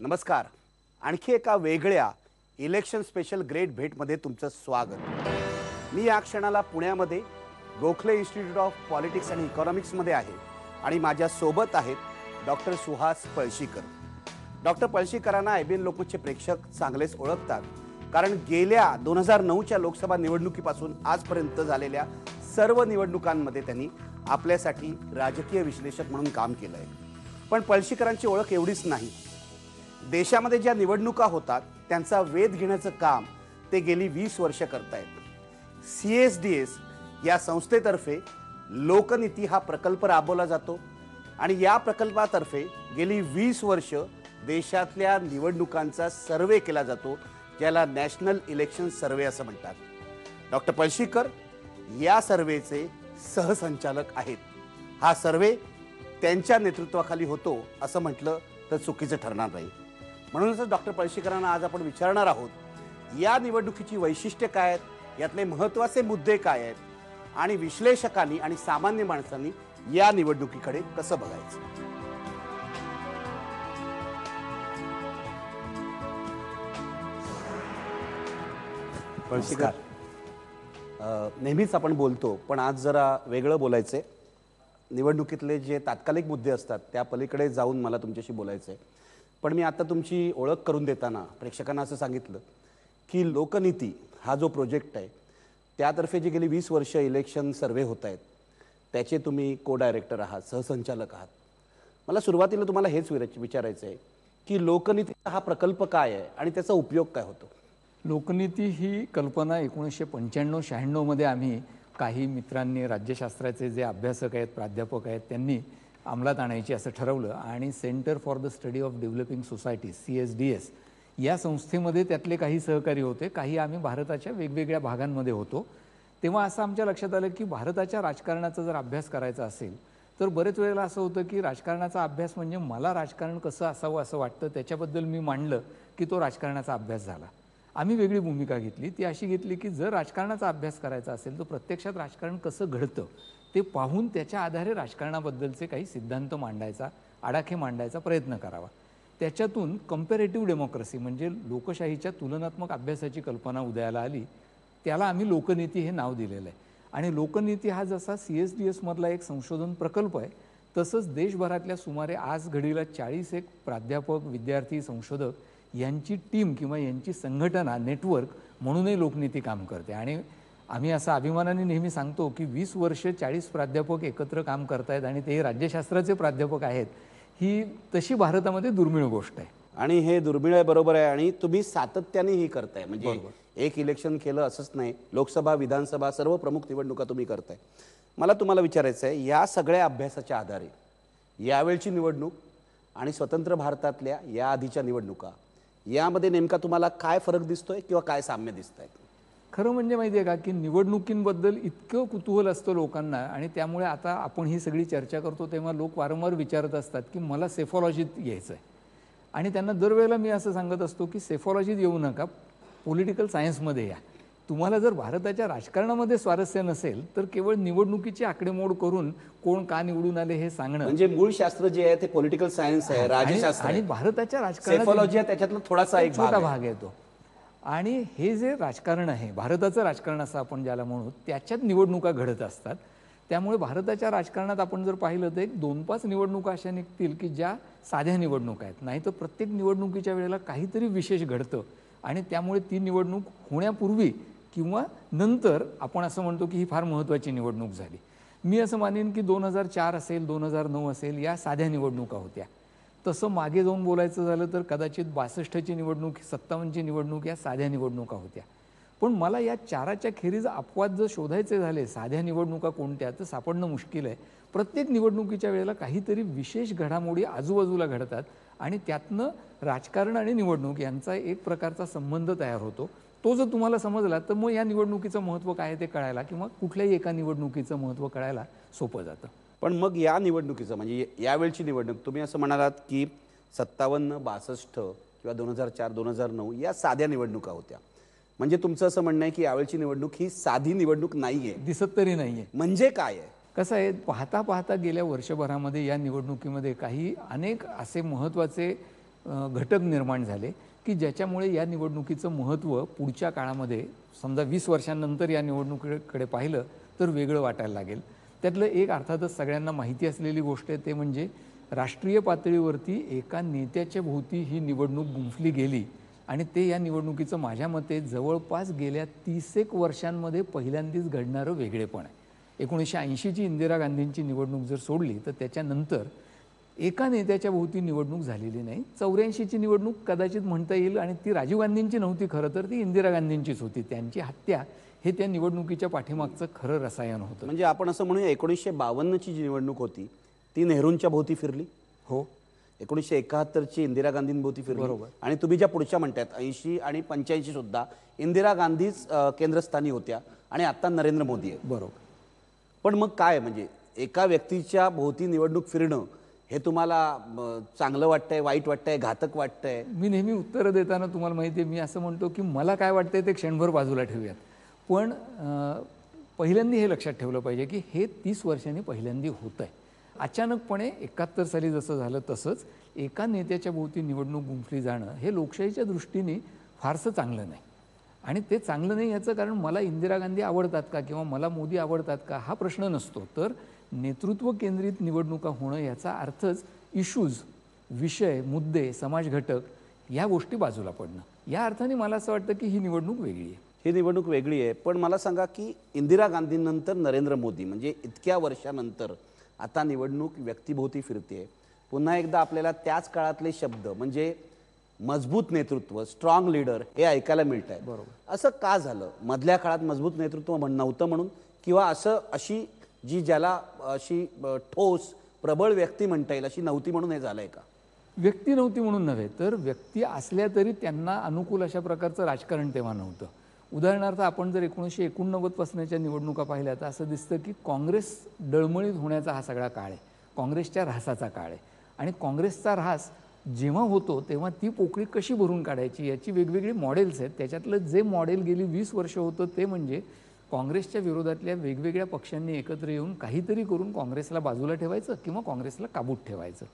नमस्कार. आणखी एका वेगळ्या इलेक्शन स्पेशल ग्रेट भेटमध्ये तुमचं स्वागत. मी या क्षणाला पुण्यामध्ये गोखले इन्स्टिट्यूट ऑफ पॉलिटिक्स आणि इकॉनॉमिक्समध्ये आहे आणि माझ्या सोबत आहेत doctor Suhas Palshikar. Doctor पळशीकरांना IBN लोकमतचे प्रेक्षक चांगलेच ओळखतात, कारण गेल्या 2009च्या लोकसभा निवडणुकीपासून आजपर्यंत झालेल्या सर्व निवडणुकांमध्ये त्यांनी आपल्यासाठी राजकीय विश्लेषक म्हणून काम केलं आहे. पण पळशीकरांची ओळख एवढीच नाही. देशामध्ये ज्या निवडणुका होतात त्यांचा वेध घेण्याचं काम ते गेली 20 वर्ष करतायत. CSDS या संस्थेतर्फे लोकनीती हा प्रकल्प राबवला जातो आणि या प्रकल्पातर्फे गेली 20 वर्ष देशातल्या निवडणुकांचा सर्वे केला जातो, ज्याला नॅशनल इलेक्शन सर्वे असं म्हणतात. डॉक्टर पळशीकर या सर्वेचे सहसंचालक आहेत. हा सर्वे त्यांच्या नेतृत्वाखाली होतो असं म्हटलं तर चुकीचं ठरणार नाही. म्हणूनच डॉक्टर पळशीकरांना आज आपण विचारणार आहोत, या निवडणुकीची वैशिष्ट्ये काय आहेत, यातले महत्त्वाचे मुद्दे काय आहेत आणि विश्लेषकांनी आणि सामान्य माणसांनी या निवडणुकीकडे कसं बघायचं. पळशीकर, नेहमीच आपण बोलतो पण आज जरा वेगळं बोलायचंय. निवडणुकीतले जे तात्कालिक मुद्दे असतात त्या पलीकडे जाऊन मला तुमच्याशी बोलायचंय. पण मी आता तुमची ओळख करून देताना प्रेक्षकांना असं सांगितलं की लोकनीती हा जो प्रोजेक्ट आहे त्यातर्फे जे गेली 20 वर्ष इलेक्शन सर्वे होत आहेत त्याचे तुम्ही को-डायरेक्टर आहात, सहसंचालक आहात. मला सुरुवातीला तुम्हाला हेच विचारायचं आहे की लोकनीतीचा हा प्रकल्प काय आहे आणि त्याचा उपयोग काय होतो. लोकनीती ही कल्पना 1995-96 मध्ये आम्ही काही मित्रांनी, राज्यशास्त्राचे जे अभ्यासक आहेत, प्राध्यापक आहेत, त्यांनी अंमलात आणायची असं ठरवलं आणि centre for the study of developing society CSDS या संस्थेमध्ये त्यातले काही सहकारी होते. काही आम्ही भारताच्या वेगवेगळ्या भागांमध्ये होतो. तेव्हा असं आमच्या लक्षात आलं की भारताच्या राजकारणाचा जर अभ्यास करायचा असेल तर बरेच वेळेला असं होतं की राजकारणाचा अभ्यास म्हणजे मला राजकारण कसं असावं असं वाटतं, त्याच्याबद्दल मी मांडलं की तो राजकारणाचा अभ्यास झाला. आम्ही वेगळी भूमिका घेतली. ती अशी घेतली की जर राजकारणाचा अभ्यास करायचा असेल तर प्रत्यक्षात राजकारण कसं घडतं ते पाहून त्याच्या आधारे राजकारणाबद्दलचे काही सिद्धांत मांडायचा, आडाखे मांडायचा प्रयत्न करावा. त्याच्यातून कंपॅरेटिव्ह डेमोक्रेसी म्हणजे लोकशाहीच्या तुलनात्मक अभ्यासाची कल्पना उदयाला आली. त्याला आम्ही लोकनीती हे नाव दिलेलं आहे. आणि लोकनीती हा जसा CSDS मधला एक संशोधन प्रकल्प आहे तसंच देशभरातल्या सुमारे आज घडीला 40 एक प्राध्यापक, विद्यार्थी, संशोधक यांची टीम किंवा यांची संघटना, नेटवर्क म्हणूनही लोकनीती काम करते. आणि आम्ही असं अभिमानाने नेहमी सांगतो की 20 वर्ष 40 प्राध्यापक एकत्र काम करतायत आणि ते राज्यशास्त्राचे प्राध्यापक आहेत. ही तशी भारतामध्ये दुर्मिळ गोष्ट आहे. आणि हे दुर्मिळ आहे, बरोबर आहे. आणि तुम्ही सातत्याने ही करताय, म्हणजे एक इलेक्शन केलं असंच नाही, लोकसभा, विधानसभा सर्व प्रमुख निवडणुका तुम्ही करताय. मला तुम्हाला विचारायचं आहे, या सगळ्या अभ्यासाच्या आधारे यावेळची निवडणूक आणि स्वतंत्र भारतातल्या या आधीच्या निवडणुका यामध्ये नेमका तुम्हाला काय फरक दिसतोय किंवा काय साम्य दिसतंय. खरं म्हणजे माहिती आहे का की निवडणुकींबद्दल इतकं कुतूहल असतं लोकांना आणि त्यामुळे आता आपण ही सगळी चर्चा करतो तेव्हा लोक वारंवार विचारत असतात की मला सेफॉलॉजीत यायचं आहे. आणि त्यांना दरवेळेला मी असं सांगत असतो की सेफॉलॉजीत येऊ नका, पॉलिटिकल सायन्समध्ये या. तुम्हाला जर भारताच्या राजकारणामध्ये स्वारस्य नसेल तर केवळ निवडणुकीची आकडेमोड करून कोण का निवडून आले हे सांगणं, म्हणजे मूळ शास्त्र जे आहे ते पॉलिटिकल सायन्स आहे, राज्यशास्त्र आणि भारताच्या राजकारणात सेफॉलॉजी त्याच्यातला थोडासा एक छोटा भाग येतो. आणि हे जे राजकारण आहे, भारताचं राजकारण असं आपण ज्याला म्हणू, त्याच्यात निवडणुका घडत असतात. त्यामुळे भारताच्या राजकारणात आपण जर पाहिलं तर एक 2-5 निवडणुका अशा निघतील की ज्या साध्या निवडणुका आहेत. नाही तर प्रत्येक निवडणुकीच्या वेळेला काहीतरी विशेष घडतं आणि त्यामुळे ती निवडणूक होण्यापूर्वी किंवा नंतर आपण असं म्हणतो की ही फार महत्त्वाची निवडणूक झाली. मी असं मानेन की 2004 असेल, 2009 असेल, या साध्या निवडणुका होत्या. तसं मागे जाऊन बोलायचं झालं तर कदाचित 62ची निवडणूक, 57ची निवडणूक या साध्या निवडणुका होत्या. पण मला या चाराच्या खेरीज अपवाद जर शोधायचे झाले साध्या निवडणुका कोणत्या तर सापडणं मुश्किल आहे. प्रत्येक निवडणुकीच्या वेळेला काहीतरी विशेष घडामोडी आजूबाजूला घडतात आणि त्यातनं राजकारण आणि निवडणूक यांचा एक प्रकारचा संबंध तयार होतो. तो जर तुम्हाला समजला तर मग या निवडणुकीचं महत्त्व काय ते कळायला किंवा कुठल्याही एका निवडणुकीचं महत्त्व कळायला सोपं जातं. पण मग या निवडणुकीचं म्हणजे यावेळची निवडणूक तुम्ही असं म्हणालात की 57, 62 किंवा 2004, 2009 या साध्या निवडणुका होत्या. म्हणजे तुमचं असं म्हणणं आहे की यावेळची निवडणूक ही साधी निवडणूक नाहीये, दिसत तरी नाहीये. म्हणजे काय आहे? कसं आहे, पाहता पाहता गेल्या वर्षभरामध्ये या निवडणुकीमध्ये काही अनेक असे महत्त्वाचे घटक निर्माण झाले की ज्याच्यामुळे या निवडणुकीचं महत्त्व पुढच्या काळामध्ये समजा 20 वर्षांनंतर या निवडणुकीकडे पाहिलं तर वेगळं वाटायला लागेल. त्यातलं एक अर्थातच सगळ्यांना माहिती असलेली गोष्ट आहे ते म्हणजे राष्ट्रीय पातळीवरती एका नेत्याच्या भोवती ही निवडणूक गुंफली गेली आणि ते या निवडणुकीचं माझ्या मते जवळपास गेल्या 30 वर्षांमध्ये पहिल्यांदाच घडणारं वेगळेपण आहे. 1980ची इंदिरा गांधींची निवडणूक जर सोडली तर त्याच्यानंतर एका नेत्याच्या भोवती निवडणूक झालेली नाही. 84ची निवडणूक कदाचित म्हणता येईल आणि ती राजीव गांधींची नव्हती, खरं तर ती इंदिरा गांधींचीच होती. त्यांची हत्या हे त्या निवडणुकीच्या पाठीमागचं खरं रसायन होतं. म्हणजे आपण असं म्हणूया 1952ची जी निवडणूक होती ती नेहरूंच्या भोवती फिरली. हो. 1971ची इंदिरा गांधींभोवती फिरली. बरोबर. आणि तुम्ही ज्या पुढच्या म्हणतात 80 आणि 85 सुद्धा इंदिरा गांधीच केंद्रस्थानी होत्या आणि आता नरेंद्र मोदी आहे. बरोबर. पण मग काय म्हणजे एका व्यक्तीच्या भोवती निवडणूक फिरणं हे तुम्हाला चांगलं वाटतंय, वाईट वाटतंय, घातक वाटतंय? मी नेहमी उत्तरं देताना तुम्हाला माहिती आहे मी असं म्हणतो की मला काय वाटतंय ते क्षणभर बाजूला ठेवूयात. पण पहिल्यांदा हे लक्षात ठेवलं पाहिजे की हे 30 वर्षांनी पहिल्यांदा होतं आहे. अचानकपणे 71 साली जसं झालं तसंच एका नेत्याच्या भोवती निवडणूक गुंफली जाणं हे लोकशाहीच्या दृष्टीने फारसं चांगलं नाही. आणि ते चांगलं नाही याचं कारण मला इंदिरा गांधी आवडतात का किंवा मला मोदी आवडतात का हा प्रश्न नसतो. तर नेतृत्व केंद्रित निवडणुका होणं याचा अर्थच इश्यूज, विषय, मुद्दे, समाज घटक या गोष्टी बाजूला पडणं. या अर्थाने मला असं वाटतं की ही निवडणूक वेगळी आहे. ही निवडणूक वेगळी आहे. पण मला सांगा की इंदिरा गांधींनंतर नरेंद्र मोदी म्हणजे इतक्या वर्षानंतर आता निवडणूक व्यक्तिभोवती फिरते. पुन्हा एकदा आपल्याला त्याच काळातले शब्द म्हणजे मजबूत नेतृत्व, स्ट्रॉंग लीडर हे ऐकायला मिळत आहे. बरोबर. असं का झालं? मधल्या काळात मजबूत नेतृत्व नव्हतं म्हणून किंवा अशी जी ज्याला अशी ठोस प्रबळ व्यक्ती म्हणता येईल अशी नव्हती म्हणून हे झालंय का? व्यक्ती नव्हती म्हणून नव्हे तर व्यक्ती असल्या तरी त्यांना अनुकूल अशा प्रकारचं राजकारण तेव्हा नव्हतं. उदाहरणार्थ आपण जर 1989 पासूनच्या निवडणुका पाहिल्या तर असं दिसतं की काँग्रेस डळमळीत होण्याचा हा सगळा काळ आहे. काँग्रेसच्या ऱ्हासाचा काळ आहे. आणि काँग्रेसचा ऱ्हास जेव्हा होतो तेव्हा ती पोकळी कशी भरून काढायची याची वेगवेगळी मॉडेल्स आहेत. त्याच्यातलं जे मॉडेल गेली 20 वर्ष होतं ते म्हणजे काँग्रेसच्या विरोधातल्या वेगवेगळ्या पक्षांनी एकत्र येऊन काहीतरी करून काँग्रेसला बाजूला ठेवायचं किंवा काँग्रेसला काबूत ठेवायचं.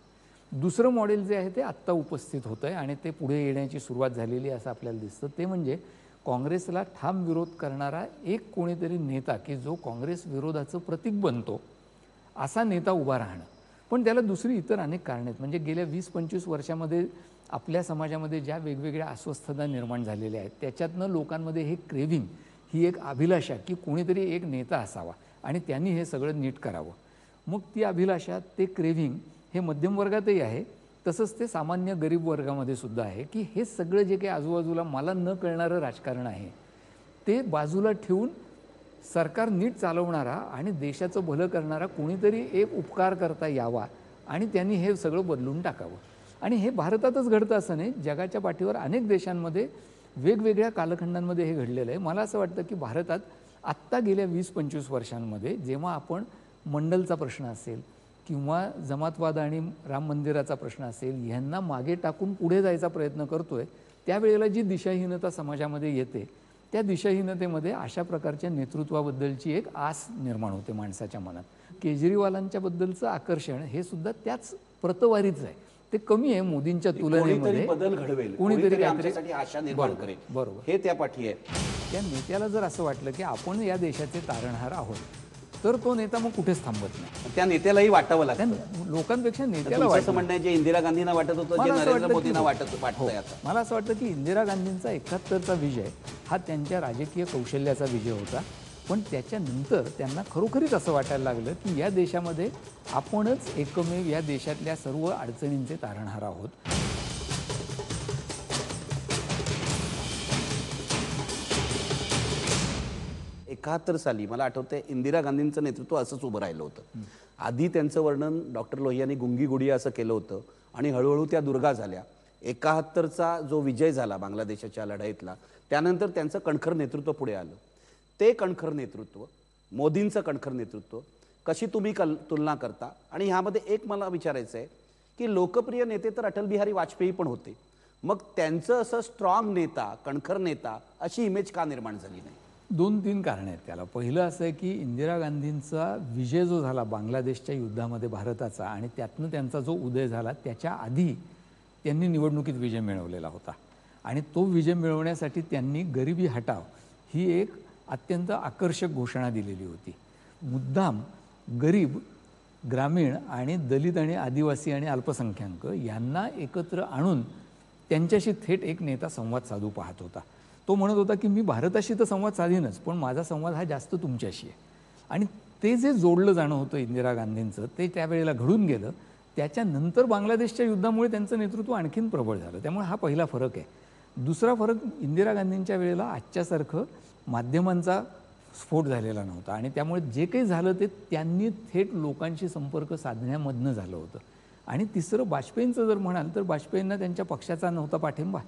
दुसरं मॉडेल जे आहे ते आत्ता उपस्थित होतं आहे आणि ते पुढे येण्याची सुरुवात झालेली आहे असं आपल्याला दिसतं. ते म्हणजे काँग्रेसला ठाम विरोध करणारा एक कोणीतरी नेता की जो काँग्रेस विरोधाचं प्रतीक बनतो असा नेता उभा राहणं. पण त्याला दुसरी इतर अनेक कारणं आहेत. म्हणजे गेल्या 20-25 वर्षामध्ये आपल्या समाजामध्ये ज्या वेगवेगळ्या अस्वस्थता निर्माण झालेल्या आहेत त्याच्यातनं लोकांमध्ये हे क्रेव्हिंग, ही एक अभिलाषा की कोणीतरी एक नेता असावा आणि त्यांनी हे सगळं नीट करावं. मग ती अभिलाषा, ते क्रेव्हिंग हे मध्यम वर्गातही आहे तसंच ते सामान्य गरीब वर्गामध्ये सुद्धा आहे की हे सगळं जे काही आजूबाजूला मला न कळणारं राजकारण आहे ते बाजूला ठेवून सरकार नीट चालवणारा आणि देशाचं भलं करणारा कोणीतरी एक उपकार करता यावा आणि त्यांनी हे सगळं बदलून टाकावं. आणि हे भारतातच घडतं असं नाही, जगाच्या पाठीवर अनेक देशांमध्ये वेगवेगळ्या कालखंडांमध्ये हे घडलेलं आहे. मला असं वाटतं की भारतात आत्ता गेल्या 20-25 वर्षांमध्ये जेव्हा आपण मंडलचा प्रश्न असेल किंवा जमातवाद आणि राम मंदिराचा प्रश्न असेल ह्यांना मागे टाकून पुढे जायचा प्रयत्न करतोय त्यावेळेला जी दिशाहीनता समाजामध्ये येते त्या दिशाहीनतेमध्ये अशा प्रकारच्या नेतृत्वाबद्दलची एक आस निर्माण होते माणसाच्या मनात. केजरीवालांच्या बद्दलचं आकर्षण हे सुद्धा त्याच प्रतवारीचं आहे. ते कमी आहे मोदींच्या तुलनेमध्ये. बदल घडवेल, कोणीतरी आमच्यासाठी आशा निर्माण करेल, बरोबर, हे त्या पाठी आहे. त्या नेत्याला जर असं वाटलं की आपण या देशाचे तारणहार आहोत तर तो नेता मग कुठेच थांबत नाही. त्या नेत्यालाही वाटावं लागतं. लोकांपेक्षा नेत्याला असं म्हणणं जे इंदिरा गांधींना वाटत होतं जे नरेंद्र मोदींना वाटतंय आता. मला असं वाटतं की इंदिरा गांधींचा 71चा विजय हा त्यांच्या राजकीय कौशल्याचा विजय होता. पण त्याच्यानंतर त्यांना खरोखरीच असं वाटायला लागलं की या देशामध्ये आपणच एकमेव या देशातल्या सर्व अडचणींचे तारणहार आहोत. 71 साली मला आठवतंय इंदिरा गांधींचं नेतृत्व असंच उभं राहिलं होतं. आधी त्यांचं वर्णन डॉक्टर लोहियांनी गुंगी गुडिया असं केलं होतं आणि हळूहळू त्या दुर्गा झाल्या. 71चा जो विजय झाला बांगलादेशाच्या लढाईतला त्यानंतर त्यांचं कणखर नेतृत्व पुढे आलं. ते कणखर नेतृत्व, मोदींचं कणखर नेतृत्व कशी तुम्ही तुलना करता? आणि ह्यामध्ये एक मला विचारायचं आहे की लोकप्रिय नेते तर अटल बिहारी वाजपेयी पण होते, मग त्यांचं असं स्ट्रॉंग नेता, कणखर नेता अशी इमेज का निर्माण झाली नाही? 2-3 कारणं आहेत त्याला. पहिलं असं आहे की इंदिरा गांधींचा विजय जो झाला बांगलादेशच्या युद्धामध्ये भारताचा आणि त्यातनं त्यांचा जो उदय झाला त्याच्या आधी त्यांनी निवडणुकीत विजय मिळवलेला होता आणि तो विजय मिळवण्यासाठी त्यांनी गरिबी हटाव ही एक अत्यंत आकर्षक घोषणा दिलेली होती. मुद्दाम गरीब, ग्रामीण आणि दलित आणि आदिवासी आणि अल्पसंख्याक यांना एकत्र आणून त्यांच्याशी थेट एक नेता संवाद साधू पाहत होता. तो म्हणत होता की मी भारताशी तर संवाद साधीनच, पण माझा संवाद हा जास्त तुमच्याशी आहे. आणि ते जे जोडलं जाणं होतं इंदिरा गांधींचं ते त्यावेळेला घडून गेलं. त्याच्यानंतर बांगलादेशच्या युद्धामुळे त्यांचं नेतृत्व आणखीन प्रबळ झालं. त्यामुळे हा पहिला फरक आहे. दुसरा फरक, इंदिरा गांधींच्या वेळेला आजच्यासारखं माध्यमांचा स्फोट झालेला नव्हता आणि त्यामुळे जे काही झालं ते त्यांनी थेट लोकांशी संपर्क साधण्यामधनं झालं होतं. आणि तिसरं, वाजपेयींचं जर म्हणाल तर वाजपेयींना त्यांच्या पक्षाचा नव्हता पाठिंबा,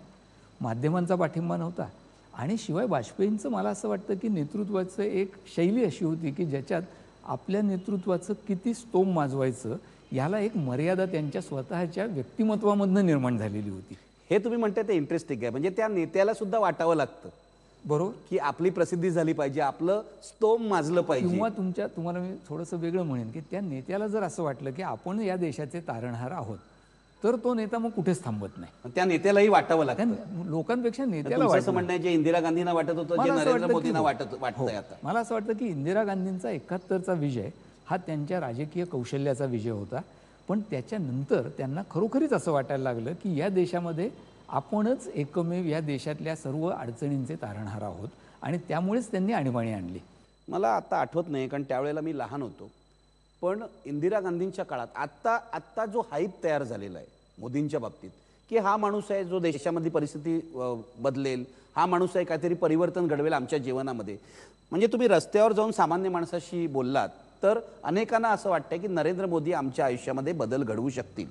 माध्यमांचा पाठिंबा नव्हता. आणि शिवाय वाजपेयींचं मला असं वाटतं की नेतृत्वाचं एक शैली अशी होती की ज्याच्यात आपल्या नेतृत्वाचं किती स्तोम माजवायचं याला एक मर्यादा त्यांच्या स्वतःच्या व्यक्तिमत्वामधनं निर्माण झालेली होती. हे तुम्ही म्हणताय ते इंटरेस्टिंग आहे. म्हणजे त्या नेत्याला सुद्धा वाटावं लागतं, बरोबर, की आपली प्रसिद्धी झाली पाहिजे, आपलं स्तोम माजलं पाहिजे. किंवा तुम्हाला मी थोडंसं वेगळं म्हणेन की त्या नेत्याला जर असं वाटलं की आपण या देशाचे तारणहार आहोत तर तो नेता मग कुठेच थांबत नाही. त्या नेत्यालाही वाटावं लागतं. लोकांपेक्षा नेत्याला तुमचं असं म्हणणं आहे जे इंदिरा गांधींना वाटत होतं, जे नरेंद्र मोदींना वाटतंय आता. मला असं वाटतं की इंदिरा गांधींचा 71चा विजय हा त्यांच्या राजकीय कौशल्याचा विजय होता. पण त्याच्यानंतर त्यांना खरोखरीच असं वाटायला लागलं की या देशामध्ये आपणच एकमेव या देशातल्या सर्व अडचणींचे तारणहार आहोत आणि त्यामुळेच त्यांनी आणीबाणी आणली. मला आता आठवत नाही कारण त्यावेळेला मी लहान होतो. पण इंदिरा गांधींच्या काळात आत्ता जो हाईप तयार झालेला आहे मोदींच्या बाबतीत, की हा माणूस आहे जो देशामधली परिस्थिती बदलेल, हा माणूस आहे काहीतरी परिवर्तन घडवेल आमच्या जीवनामध्ये. म्हणजे तुम्ही रस्त्यावर जाऊन सामान्य माणसाशी बोललात तर अनेकांना असं वाटतं की नरेंद्र मोदी आमच्या आयुष्यामध्ये बदल घडवू शकतील.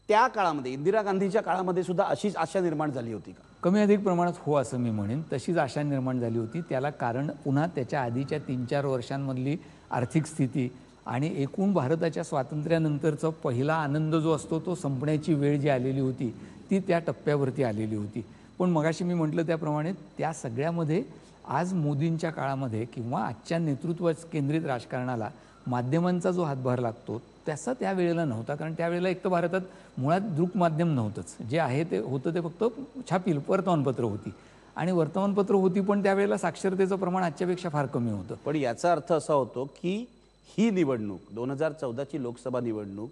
त्या काळामध्ये, इंदिरा गांधीच्या काळामध्ये सुद्धा अशीच आशा निर्माण झाली होती का? कमी अधिक प्रमाणात हो असं मी म्हणेन. तशीच आशा निर्माण झाली होती. त्याला कारण पुन्हा त्याच्या आधीच्या 3-4 वर्षांमधली आर्थिक स्थिती आणि एकूण भारताच्या स्वातंत्र्यानंतरचा पहिला आनंद जो असतो तो संपण्याची वेळ जी आलेली होती ती त्या टप्प्यावरती आलेली होती. पण मगाशी मी म्हटलं त्याप्रमाणे त्या सगळ्यामध्ये आज मोदींच्या काळामध्ये किंवा आजच्या नेतृत्व केंद्रित राजकारणाला माध्यमांचा जो हातभार लागतो त्याचा त्यावेळेला नव्हता. कारण त्यावेळेला एक तर भारतात मुळात दृक माध्यम नव्हतंच. जे आहे ते होतं ते फक्त छापील वर्तमानपत्र होती आणि वर्तमानपत्र होती, पण त्यावेळेला साक्षरतेचं प्रमाण आजच्यापेक्षा फार कमी होतं. पण याचा अर्थ असा होतो की ही निवडणूक 2014ची लोकसभा निवडणूक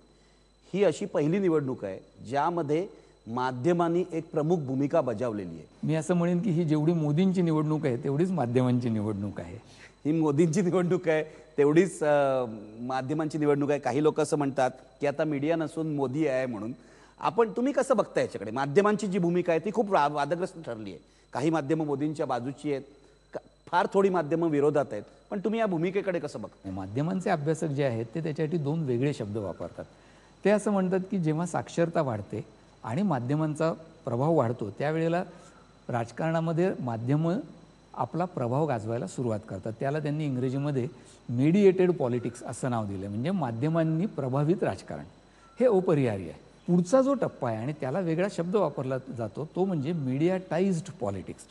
ही अशी पहिली निवडणूक आहे ज्यामध्ये माध्यमांनी एक प्रमुख भूमिका बजावलेली आहे. मी असं म्हणेन की ही जेवढी मोदींची निवडणूक आहे तेवढीच माध्यमांची निवडणूक आहे. ही मोदींची निवडणूक आहे तेवढीच माध्यमांची निवडणूक आहे. काही लोक असं म्हणतात की आता मीडिया नसून मोदी आहे म्हणून. तुम्ही कसं बघता याच्याकडे? माध्यमांची जी भूमिका आहे ती खूप वादग्रस्त ठरली आहे. काही माध्यमं मोदींच्या बाजूची आहेत, फार थोडी माध्यमं विरोधात आहेत. पण तुम्ही या भूमिकेकडे कसं बघता? माध्यमांचे अभ्यासक जे आहेत ते त्याच्यासाठी 2 वेगळे शब्द वापरतात. ते असं म्हणतात की जेव्हा साक्षरता वाढते आणि माध्यमांचा प्रभाव वाढतो त्यावेळेला राजकारणामध्ये माध्यमं आपला प्रभाव गाजवायला सुरुवात करतात. त्याला त्यांनी इंग्रजीमध्ये मीडिएटेड पॉलिटिक्स असं नाव दिलं. म्हणजे माध्यमांनी प्रभावित राजकारण हे अपरिहार्य आहे. पुढचा जो टप्पा आहे आणि त्याला वेगळा शब्द वापरला जातो तो म्हणजे मीडियाटाइज्ड पॉलिटिक्स,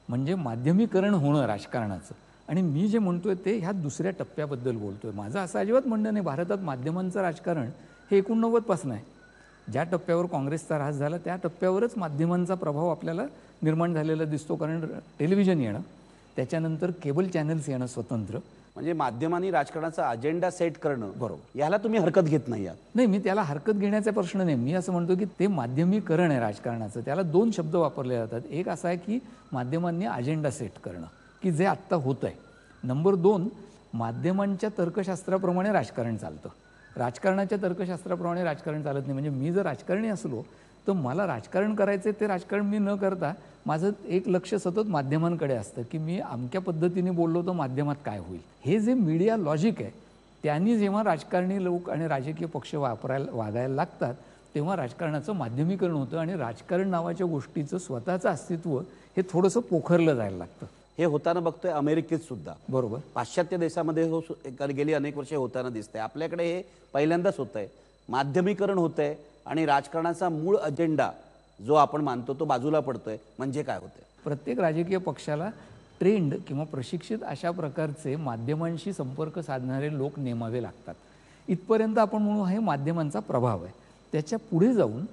म्हणजे माध्यमीकरण होणं राजकारणाचं. आणि मी जे म्हणतोय ते ह्या दुसऱ्या टप्प्याबद्दल बोलतोय. माझं असं अजिबात म्हणणं नाही भारतात माध्यमांचं राजकारण हे 89 पासून आहे. ज्या टप्प्यावर काँग्रेसचा ऱ्हास झाला त्या टप्प्यावरच माध्यमांचा प्रभाव आपल्याला निर्माण झालेला दिसतो. कारण टेलिव्हिजन येणं, त्याच्यानंतर केबल चॅनल्स येणं स्वतंत्र, म्हणजे माध्यमांनी राजकारणाचा अजेंडा सेट करणं, बरोबर, याला तुम्ही हरकत घेत नाही आहात? नाही, मी त्याला हरकत घेण्याचा प्रश्न नाही. मी असं म्हणतो की ते माध्यमीकरण आहे राजकारणाचं. त्याला 2 शब्द वापरले जातात. एक असा आहे की माध्यमांनी अजेंडा सेट करणं, की जे आत्ता होतं आहे. नंबर 2, माध्यमांच्या तर्कशास्त्राप्रमाणे राजकारण चालतं. राजकारणाच्या तर्कशास्त्राप्रमाणे राजकारण चालत नाही. म्हणजे मी जर राजकारणी असलो तर मला राजकारण करायचं ते राजकारण मी न करता माझं एक लक्ष सतत माध्यमांकडे असतं की मी अमक्या पद्धतीने बोललो तर माध्यमात काय होईल. हे जे मीडिया लॉजिक आहे त्यांनी जेव्हा राजकारणी लोक आणि राजकीय पक्ष वागायला लागतात तेव्हा राजकारणाचं माध्यमीकरण होतं आणि राजकारण नावाच्या गोष्टीचं स्वतःचं अस्तित्व हे थोडंसं पोखरलं जायला लागतं. हे होताना बघतोय अमेरिकेत सुद्धा, बरोबर, पाश्चात्य देशामध्ये गेली अनेक वर्षे होताना दिसतंय. आपल्याकडे हे पहिल्यांदाच होत आहे. माध्यमीकरण होत आहे आणि राजकारणाचा मूळ अजेंडा जो आपण मानतो तो बाजूला पडतोय. म्हणजे काय होतंय? प्रत्येक राजकीय पक्षाला ट्रेंड किंवा प्रशिक्षित अशा प्रकारचे माध्यमांशी संपर्क साधणारे लोक नेमावे लागतात. इथपर्यंत आपण म्हणू हे माध्यमांचा प्रभाव आहे. त्याच्या पुढे जाऊन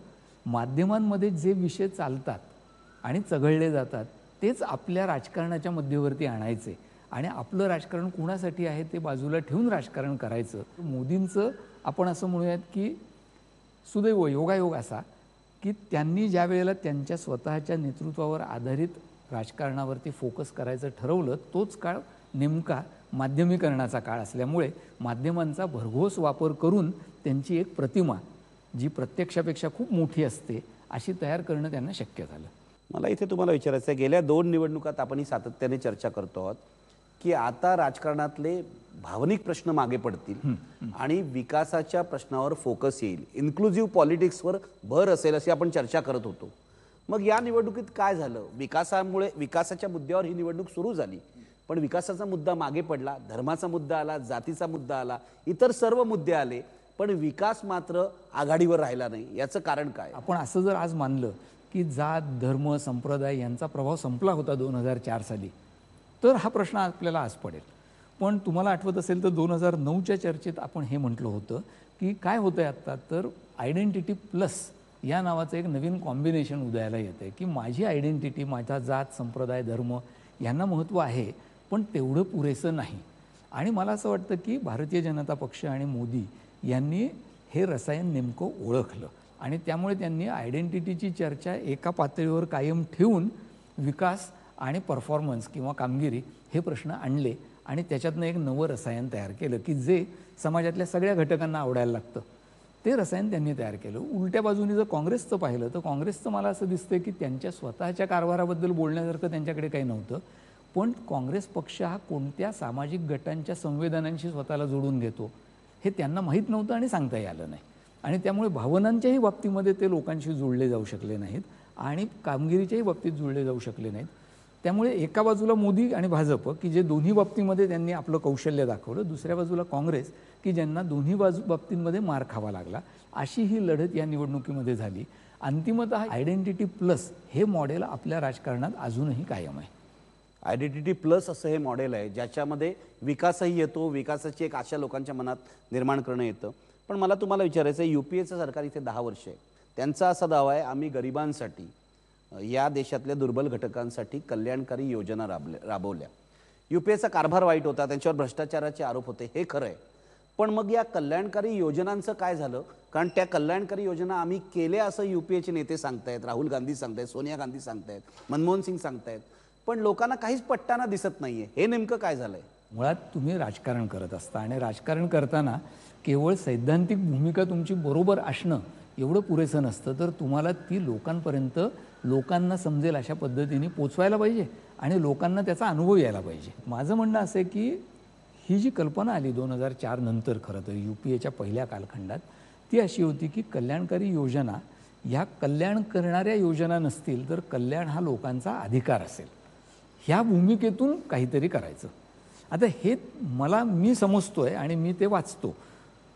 माध्यमांमध्ये जे विषय चालतात आणि चघळले जातात तेच आपल्या राजकारणाच्या मध्यवर्ती आणायचे आणि आपलं राजकारण कुणासाठी आहे ते बाजूला ठेवून राजकारण करायचं. मोदींचं आपण असं म्हणूयात की सुदैव योगायोग असा की त्यांनी ज्या वेळेला त्यांच्या स्वतःच्या नेतृत्वावर आधारित राजकारणावरती फोकस करायचं ठरवलं तोच काळ नेमका माध्यमीकरणाचा काळ असल्यामुळे माध्यमांचा भरघोस वापर करून त्यांची एक प्रतिमा जी प्रत्यक्षापेक्षा खूप मोठी असते अशी तयार करणं त्यांना शक्य झालं. मला इथे तुम्हाला विचारायचं आहे, गेल्या 2 निवडणुकात आपण ही सातत्याने चर्चा करतो आहोत की आता राजकारणातले भावनिक प्रश्न मागे पडतील आणि विकासाच्या प्रश्नावर फोकस येईल, इन्क्लुझिव्ह पॉलिटिक्सवर भर असेल अशी आपण चर्चा करत होतो. मग या निवडणुकीत काय झालं? विकासाच्या मुद्द्यावर ही निवडणूक सुरू झाली, पण विकासाचा मुद्दा मागे पडला, धर्माचा मुद्दा आला, जातीचा मुद्दा आला, इतर सर्व मुद्दे आले, पण विकास मात्र आघाडीवर राहिला नाही. याचं कारण काय? आपण असं जर आज मानलं की जात धर्म संप्रदाय यांचा प्रभाव संपला होता 2004 साली तर हा प्रश्न आपल्याला आज पडेल. पण तुम्हाला आठवत असेल तर 2009च्या चर्चेत आपण हे म्हटलं होतं की काय होतंय आता तर आयडेंटिटी प्लस या नावाचं एक नवीन कॉम्बिनेशन उदयाला येतंय की माझी आयडेंटिटी, माझा जात संप्रदाय धर्म यांना महत्त्व आहे पण तेवढं पुरेसं नाही. आणि मला असं वाटतं की भारतीय जनता पक्ष आणि मोदी यांनी हे रसायन नेमकं ओळखलं आणि त्यामुळे त्यांनी आयडेंटिटीची चर्चा एका पातळीवर कायम ठेवून विकास आणि परफॉर्मन्स किंवा कामगिरी हे प्रश्न आणले आणि त्याच्यातनं एक नवं रसायन तयार केलं की जे समाजातल्या सगळ्या घटकांना आवडायला लागतं. ते रसायन त्यांनी तयार केलं. उलट्या बाजूने जर काँग्रेसचं पाहिलं तर काँग्रेसचं मला असं दिसतं की त्यांच्या स्वतःच्या कारभाराबद्दल बोलण्यासारखं त्यांच्याकडे काही नव्हतं, पण काँग्रेस पक्ष हा कोणत्या सामाजिक गटांच्या संवेदनांशी स्वतःला जोडून घेतो हे त्यांना माहीत नव्हतं आणि सांगताही आलं नाही आणि त्यामुळे भावनांच्याही बाबतीमध्ये ते लोकांशी जोडले जाऊ शकले नाहीत आणि कामगिरीच्याही बाबतीत जोडले जाऊ शकले नाहीत. त्यामुळे एका बाजूला मोदी आणि भाजप की जे दोन्ही बाबतीमध्ये त्यांनी आपलं कौशल्य दाखवलं, दुसऱ्या बाजूला काँग्रेस की ज्यांना दोन्ही बाबतींमध्ये मार खावा लागला, अशी ही लढत या निवडणुकीमध्ये झाली. अंतिमतः आयडेंटिटी प्लस हे मॉडेल आपल्या राजकारणात अजूनही कायम आहे. आयडेंटिटी प्लस असं हे मॉडेल आहे ज्याच्यामध्ये विकासही येतो, विकासाची एक आशा लोकांच्या मनात निर्माण करणं येतं. पण मला तुम्हाला विचारायचं आहे, UPAचं सरकार इथे 10 वर्ष आहे, त्यांचा असा दावा आहे आम्ही गरिबांसाठी या देशातल्या दुर्बल घटकांसाठी कल्याणकारी योजना राबवल्या. UPAचा कारभार वाईट होता, त्यांच्यावर भ्रष्टाचाराचे आरोप होते, हे खरं आहे. पण मग या कल्याणकारी योजनांचं काय झालं? कारण त्या कल्याणकारी योजना आम्ही केल्या असं UPAचे नेते सांगतायत, राहुल गांधी सांगतायत, सोनिया गांधी सांगतायत, मनमोहन सिंग सांगतायत, पण लोकांना काहीच पटताना दिसत नाहीये. हे नेमकं काय झालंय? मुळात तुम्ही राजकारण करत असता आणि राजकारण करताना केवळ सैद्धांतिक भूमिका तुमची बरोबर असणं एवढं पुरेसं नसतं, तर तुम्हाला ती लोकांपर्यंत लोकांना समजेल अशा पद्धतीने पोचवायला पाहिजे आणि लोकांना त्याचा अनुभव यायला पाहिजे. माझं म्हणणं असं आहे की ही जी कल्पना आली 2004 नंतर खरं तर UPAच्या पहिल्या कालखंडात ती अशी होती की कल्याणकारी योजना ह्या कल्याण करणाऱ्या योजना नसतील तर कल्याण हा लोकांचा अधिकार असेल, ह्या भूमिकेतून काहीतरी करायचं. आता हे मी समजतोय आणि मी ते वाचतो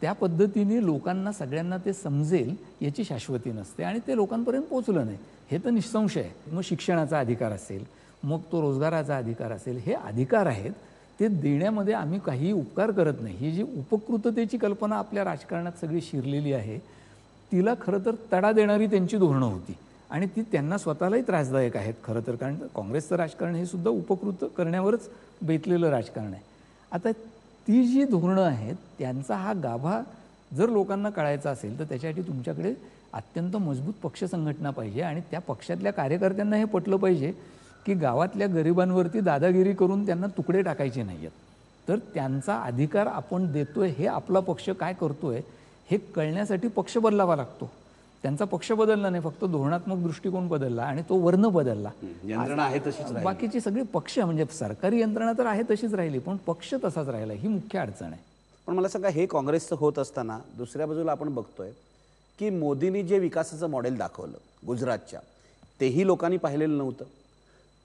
त्या पद्धतीने लोकांना सगळ्यांना ते समजेल याची शाश्वती नसते आणि ते लोकांपर्यंत पोचलं नाही हे तर निसंशय आहे. मग शिक्षणाचा अधिकार असेल, मग तो रोजगाराचा अधिकार असेल, हे अधिकार आहेत, ते देण्यामध्ये आम्ही काही उपकार करत नाही. ही जी उपकृततेची कल्पना आपल्या राजकारणात सगळी शिरलेली आहे तिला खरं तर तडा देणारी त्यांची धोरणं होती आणि ती त्यांना स्वतःलाही त्रासदायक आहेत खरं तर, कारण काँग्रेसचं राजकारण हे सुद्धा उपकृत करण्यावरच बेतलेलं राजकारण आहे. आता ती जी धोरणं आहेत त्यांचा हा गाभा जर लोकांना कळायचा असेल तर त्याच्यासाठी तुमच्याकडे अत्यंत मजबूत पक्ष संघटना पाहिजे आणि त्या पक्षातल्या कार्यकर्त्यांना हे पटलं पाहिजे की गावातल्या गरिबांवरती दादागिरी करून त्यांना तुकडे टाकायचे नाही आहेत, तर त्यांचा अधिकार आपण देतोय, हे आपला पक्ष काय करतोय हे कळण्यासाठी पक्ष बदलावा लागतो. त्यांचा पक्ष बदलला नाही, फक्त धोरणात्मक दृष्टिकोन बदलला आणि तो वर्ण बदलला. यंत्रणा आहे तशीच राहिली, बाकीची सगळी पक्ष म्हणजे सरकारी यंत्रणा तर आहे तशीच राहिली पण पक्ष तसाच राहिला, ही मुख्य अडचण आहे. पण मला सांगा, हे काँग्रेसचं होत असताना दुसऱ्या बाजूला आपण बघतोय की मोदींनी जे विकासाचं मॉडेल दाखवलं गुजरातच्या, तेही लोकांनी पाहिलेलं नव्हतं.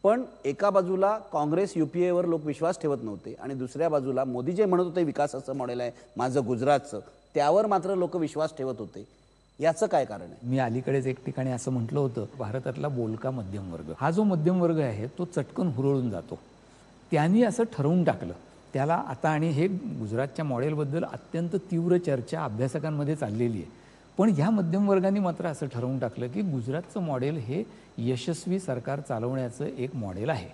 पण एका बाजूला काँग्रेस UPAवर लोक विश्वास ठेवत नव्हते आणि दुसऱ्या बाजूला मोदी जे म्हणत होते विकासाचं मॉडेल आहे माझं गुजरातचं, त्यावर मात्र लोक विश्वास ठेवत होते. याचं काय कारण आहे? मी अलीकडेच एक ठिकाणी असं म्हटलं होतं, भारतातला बोलका मध्यम वर्ग, हा जो मध्यम वर्ग आहे तो चटकन हुरळून जातो. त्यांनी असं ठरवून टाकलं त्याला आता, आणि हे गुजरातच्या मॉडेलबद्दल अत्यंत तीव्र चर्चा अभ्यासकांमध्ये चाललेली आहे. पण ह्या मध्यमवर्गाने मात्र असं ठरवून टाकलं की गुजरातचं मॉडेल हे यशस्वी सरकार चालवण्याचं एक मॉडेल आहे.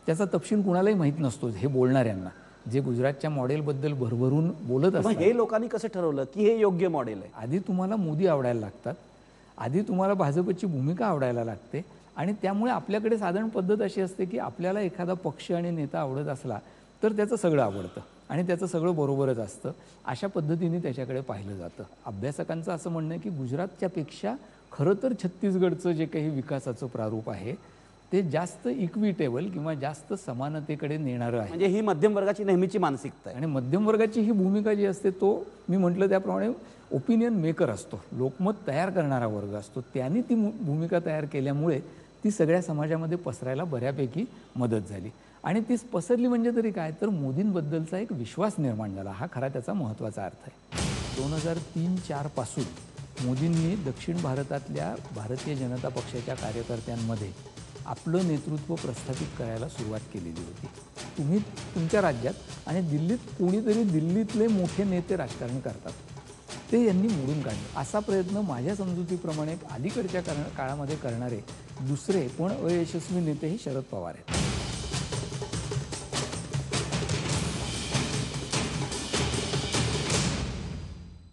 त्याचा तपशील कुणालाही माहीत नसतो हे बोलणाऱ्यांना, जे गुजरातच्या मॉडेलबद्दल भरभरून बोलत मग असतात. हे लोकांनी कसं ठरवलं की हे योग्य मॉडेल आहे? आधी तुम्हाला मोदी आवडायला लागतात, आधी तुम्हाला भाजपची भूमिका आवडायला लागते, आणि त्यामुळे आपल्याकडे साधारण पद्धत अशी असते की आपल्याला एखादा पक्ष आणि नेता आवडत असला तर त्याचं सगळं आवडतं आणि त्याचं सगळं बरोबरच असतं. अशा पद्धतीने त्याच्याकडे पाहिलं जातं. अभ्यासकांचं असं म्हणणं आहे की गुजरातच्यापेक्षा खरं तर छत्तीसगडचं जे काही विकासाचं प्रारूप आहे ते जास्त इक्विटेबल किंवा जास्त समानतेकडे नेणारं आहे. म्हणजे ही मध्यम वर्गाची नेहमीची मानसिकता आहे. आणि मध्यम वर्गाची ही भूमिका जी असते तो मी म्हटलं त्याप्रमाणे ओपिनियन मेकर असतो, लोकमत तयार करणारा वर्ग असतो. त्यांनी ती भूमिका तयार केल्यामुळे ती सगळ्या समाजामध्ये पसरायला बऱ्यापैकी मदत झाली. आणि ती पसरली म्हणजे तरी काय, तर मोदींबद्दलचा एक विश्वास निर्माण झाला. हा खरा त्याचा महत्त्वाचा अर्थ आहे. 2003-04 पासून मोदींनी दक्षिण भारतातल्या भारतीय जनता पक्षाच्या कार्यकर्त्यांमध्ये आपलं नेतृत्व प्रस्थापित करायला सुरुवात केलेली होती. तुम्ही तुमच्या राज्यात आणि दिल्लीत कोणीतरी दिल्लीतले मोठे नेते राजकारण करतात, ते यांनी मोडून काढलं. असा प्रयत्न माझ्या समजुतीप्रमाणे अलीकडच्या काळामध्ये करणारे दुसरे पण अयशस्वी नेते हे शरद पवार आहेत.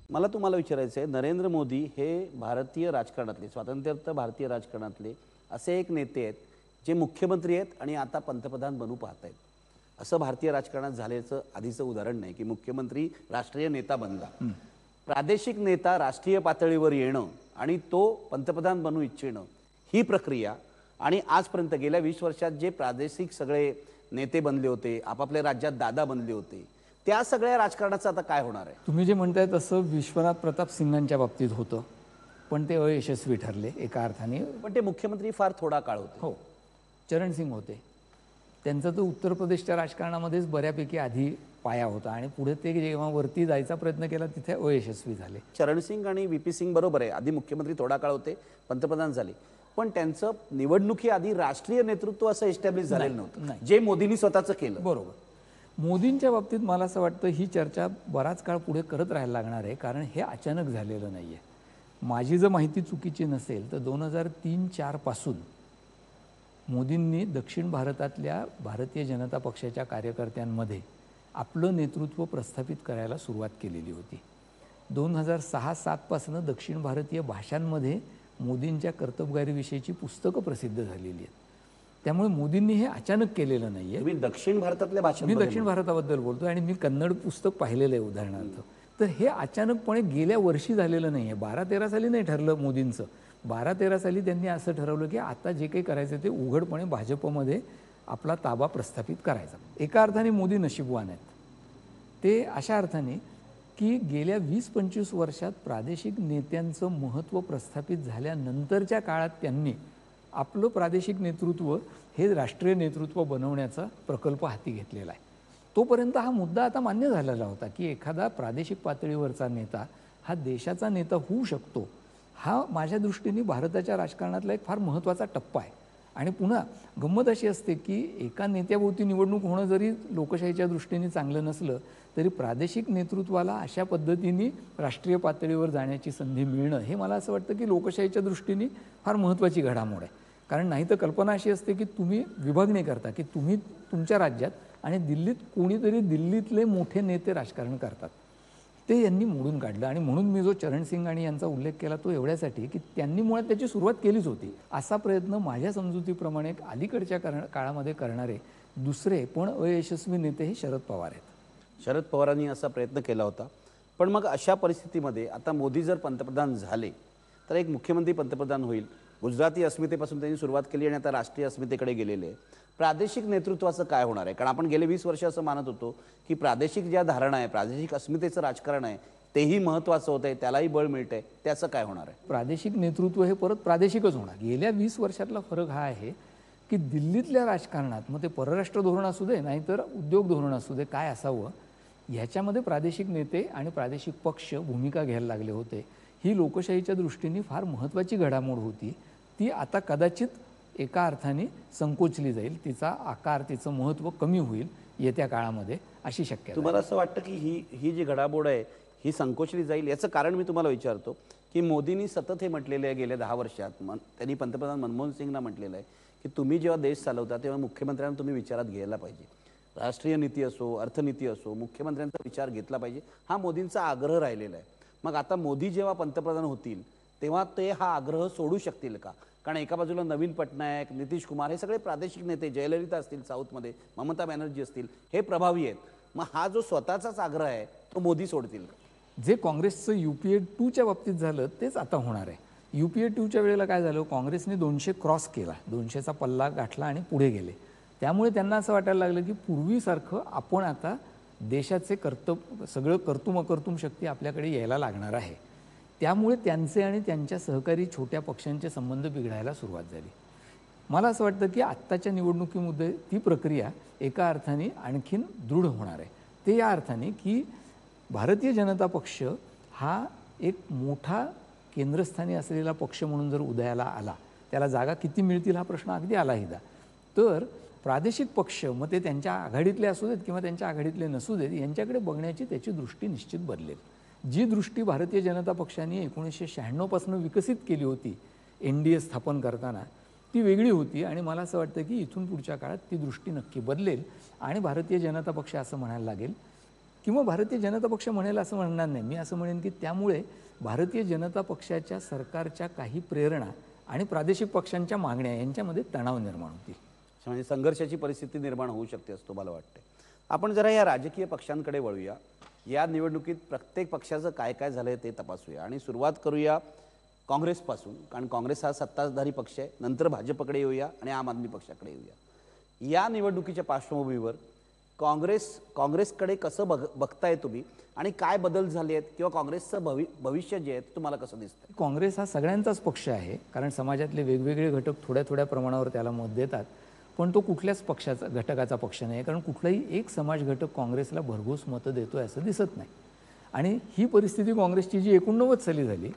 मला तुम्हाला विचारायचं आहे, नरेंद्र मोदी हे भारतीय राजकारणातले, स्वातंत्र्योत्तर भारतीय राजकारणातले असे एक नेते आहेत जे मुख्यमंत्री आहेत आणि आता पंतप्रधान बनू पाहत आहेत. असं भारतीय राजकारणात झाल्याचं आधीचं उदाहरण नाही की मुख्यमंत्री राष्ट्रीय नेता बनला. प्रादेशिक नेता राष्ट्रीय पातळीवर येणं आणि तो पंतप्रधान बनू इच्छिणं ही प्रक्रिया, आणि आजपर्यंत गेल्या 20 वर्षात जे प्रादेशिक सगळे नेते बनले होते, आपापल्या राज्यात दादा बनले होते, त्या सगळ्या राजकारणाचं आता काय होणार आहे? तुम्ही जे म्हणताय तसं विश्वनाथ प्रताप सिंगांच्या बाबतीत होतं, पण ते अयशस्वी ठरले एका अर्थाने. पण ते मुख्यमंत्री फार थोडा काळ होते. हो, चरण सिंग होते. त्यांचा तो उत्तर प्रदेशच्या राजकारणामध्येच बऱ्यापैकी आधी पाया होता आणि पुढे ते जेव्हा वरती जायचा प्रयत्न केला तिथे अयशस्वी झाले. चरण सिंग आणि व्ही पी सिंग बरोबर आहे, आधी मुख्यमंत्री थोडा काळ होते, पंतप्रधान झाले, पण त्यांचं निवडणुकी आधी राष्ट्रीय नेतृत्व असं एस्टॅब्लिश झालेलं नव्हतं जे मोदींनी स्वतःचं केलं. बरोबर. मोदींच्या बाबतीत मला असं वाटतं ही चर्चा बराच काळ पुढे करत राहायला लागणार आहे, कारण हे अचानक झालेलं नाही आहे. माझी जर माहिती चुकीची नसेल तर 2003-04 पासून मोदींनी दक्षिण भारतातल्या भारतीय जनता पक्षाच्या कार्यकर्त्यांमध्ये आपलं नेतृत्व प्रस्थापित करायला सुरुवात केलेली होती. 2006-07 पासून दक्षिण भारतीय भाषांमध्ये मोदींच्या कर्तबगारीविषयीची पुस्तकं प्रसिद्ध झालेली आहेत. त्यामुळे मोदींनी हे अचानक केलेलं नाही आहे. तुम्ही दक्षिण भारतातल्या भाषा, मी दक्षिण भारताबद्दल बोलतो आणि मी कन्नड पुस्तक पाहिलेलं आहे उदाहरणार्थ. तर हे अचानकपणे गेल्या वर्षी झालेलं नाही आहे. 12-13 साली नाही ठरलं मोदींचं. 12-13 साली त्यांनी असं ठरवलं की आता जे काही करायचं ते उघडपणे भाजपमध्ये आपला ताबा प्रस्थापित करायचा. एका अर्थाने मोदी नशीबवान आहेत. ते अशा अर्थाने की गेल्या 20-25 वर्षात प्रादेशिक नेत्यांचं महत्त्व प्रस्थापित झाल्यानंतरच्या काळात त्यांनी आपलं प्रादेशिक नेतृत्व हे राष्ट्रीय नेतृत्व बनवण्याचा प्रकल्प हाती घेतलेला आहे. तोपर्यंत हा मुद्दा आता मान्य झालेला होता की एखादा प्रादेशिक पातळीवरचा नेता हा देशाचा नेता होऊ शकतो. हा माझ्या दृष्टीने भारताच्या राजकारणातला एक फार महत्त्वाचा टप्पा आहे. आणि पुन्हा गंमत अशी असते की एका नेत्याभोवती निवडणूक होणं जरी लोकशाहीच्या दृष्टीने चांगलं नसलं तरी प्रादेशिक नेतृत्वाला अशा पद्धतीने राष्ट्रीय पातळीवर जाण्याची संधी मिळणं हे मला असं वाटतं की लोकशाहीच्या दृष्टीने फार महत्त्वाची घडामोड आहे. कारण नाही तर कल्पना अशी असते की तुम्ही विभागणी करता की तुम्ही तुमच्या राज्यात आणि दिल्लीत कोणीतरी दिल्लीतले मोठे नेते राजकारण करतात. ते यांनी मोडून काढलं. आणि म्हणून मी जो चरण सिंग आणि यांचा उल्लेख केला तो एवढ्यासाठी की त्यांनी मुळात त्याची सुरुवात केलीच होती. असा प्रयत्न माझ्या समजुतीप्रमाणे अलीकडच्या काळामध्ये करणारे दुसरे पण अयशस्वी नेते हे शरद पवार आहेत. शरद पवारांनी असा प्रयत्न केला होता. पण मग अशा परिस्थितीमध्ये आता मोदी जर पंतप्रधान झाले तर एक मुख्यमंत्री पंतप्रधान होईल. गुजराती अस्मितेपासून त्यांनी सुरुवात केली आणि आता राष्ट्रीय अस्मितेकडे गेलेले आहे. प्रादेशिक नेतृत्वाचं काय होणार आहे? कारण आपण गेले 20 वर्ष असं मानत होतो की प्रादेशिक ज्या धारणा आहे, प्रादेशिक अस्मितेचं राजकारण आहे तेही महत्त्वाचं होतं आहे, त्यालाही बळ मिळतंय. त्याचं काय होणार आहे? प्रादेशिक नेतृत्व हे परत प्रादेशिकच होणार. गेल्या 20 वर्षातला फरक हा आहे की दिल्लीतल्या राजकारणात मग ते परराष्ट्र धोरण असू दे नाहीतर उद्योग धोरण असू दे काय असावं ह्याच्यामध्ये प्रादेशिक नेते आणि प्रादेशिक पक्ष भूमिका घ्यायला लागले होते. ही लोकशाहीच्या दृष्टीने फार महत्त्वाची घडामोड होती. ती आता कदाचित एका अर्थाने संकोचली जाईल. तिचा आकार, तिचं महत्त्व कमी होईल येत्या काळामध्ये अशी शक्यता. तुम्हाला असं वाटतं की ही जी घडामोड आहे ही संकोचली जाईल? याचं कारण मी तुम्हाला विचारतो की मोदींनी सतत हे म्हटलेलं आहे गेल्या 10 वर्षात, त्यांनी पंतप्रधान मनमोहन सिंगना म्हटलेलं आहे की तुम्ही जेव्हा देश चालवता तेव्हा मुख्यमंत्र्यांना तुम्ही विचारात घ्यायला पाहिजे. राष्ट्रीय नीती असो, अर्थनीती असो, मुख्यमंत्र्यांचा विचार घेतला पाहिजे, हा मोदींचा आग्रह राहिलेला आहे. मग आता मोदी जेव्हा पंतप्रधान होतील तेव्हा ते हा आग्रह सोडू शकतील का? कारण एका बाजूला नवीन पटनायक, नितीश कुमार हे सगळे प्रादेशिक नेते, जयललिता असतील साऊथमध्ये, ममता बॅनर्जी असतील, हे प्रभावी आहेत. मग हा जो स्वतःचाच आग्रह आहे तो मोदी सोडतील का? जे काँग्रेसचं UPA 2च्या बाबतीत झालं तेच आता होणार आहे. UPA 2च्या वेळेला काय झालं, काँग्रेसने 200 क्रॉस केला, 200चा पल्ला गाठला आणि पुढे गेले. त्यामुळे त्यांना असं वाटायला लागलं की पूर्वीसारखं आपण आता देशाचे सगळं कर्तुम अकर्तुम शक्ती आपल्याकडे यायला लागणार आहे. त्यामुळे त्यांचे आणि त्यांच्या सहकारी छोट्या पक्षांचे संबंध बिघडायला सुरुवात झाली. मला असं वाटतं की आत्ताच्या निवडणुकीमध्ये ती प्रक्रिया एका अर्थाने आणखीन दृढ होणार आहे. ते या अर्थाने की भारतीय जनता पक्ष हा एक मोठा केंद्रस्थानी असलेला पक्ष म्हणून जर उदयाला आला, त्याला जागा किती मिळतील हा प्रश्न अगदी आलाहीदा, तर प्रादेशिक पक्ष, मग ते त्यांच्या आघाडीतले असू देत किंवा त्यांच्या आघाडीतले नसू देत, यांच्याकडे बघण्याची त्याची दृष्टी निश्चित बदलेल. जी दृष्टी भारतीय जनता पक्षाने 1996 पासून विकसित केली होती NDA स्थापन करताना, ती वेगळी होती. आणि मला असं वाटतं की इथून पुढच्या काळात ती दृष्टी नक्की बदलेल आणि भारतीय जनता पक्ष असं म्हणायला लागेल, किंवा भारतीय जनता पक्ष म्हणेल असं म्हणणार नाही, मी असं म्हणेन की त्यामुळे भारतीय जनता पक्षाच्या सरकारच्या काही प्रेरणा आणि प्रादेशिक पक्षांच्या मागण्या यांच्यामध्ये तणाव निर्माण होतील. म्हणजे संघर्षाची परिस्थिती निर्माण होऊ शकते असं मला वाटतं. आपण जरा या राजकीय पक्षांकडे वळूया. या निवडणुकीत प्रत्येक पक्षाचं काय काय झालंय ते तपासूया आणि सुरुवात करूया काँग्रेसपासून, कारण काँग्रेस हा सत्ताधारी पक्ष आहे. नंतर भाजपकडे येऊया आणि आम आदमी पक्षाकडे येऊया. या निवडणुकीच्या पार्श्वभूमीवर काँग्रेसकडे कसं बघताय तुम्ही आणि काय बदल झाले आहेत किंवा काँग्रेसचं भविष्य जे आहे तुम्हाला कसं दिसतं? काँग्रेस हा सगळ्यांचाच पक्ष आहे, कारण समाजातले वेगवेगळे घटक थोड्या थोड्या प्रमाणावर त्याला मत देतात, पण तो कुठल्याच घटकाचा पक्ष नाही, कारण कुठलाही एक समाज घटक काँग्रेसला भरघोस मतं देतोय असं दिसत नाही. आणि ही परिस्थिती काँग्रेसची जी 89 साली झाली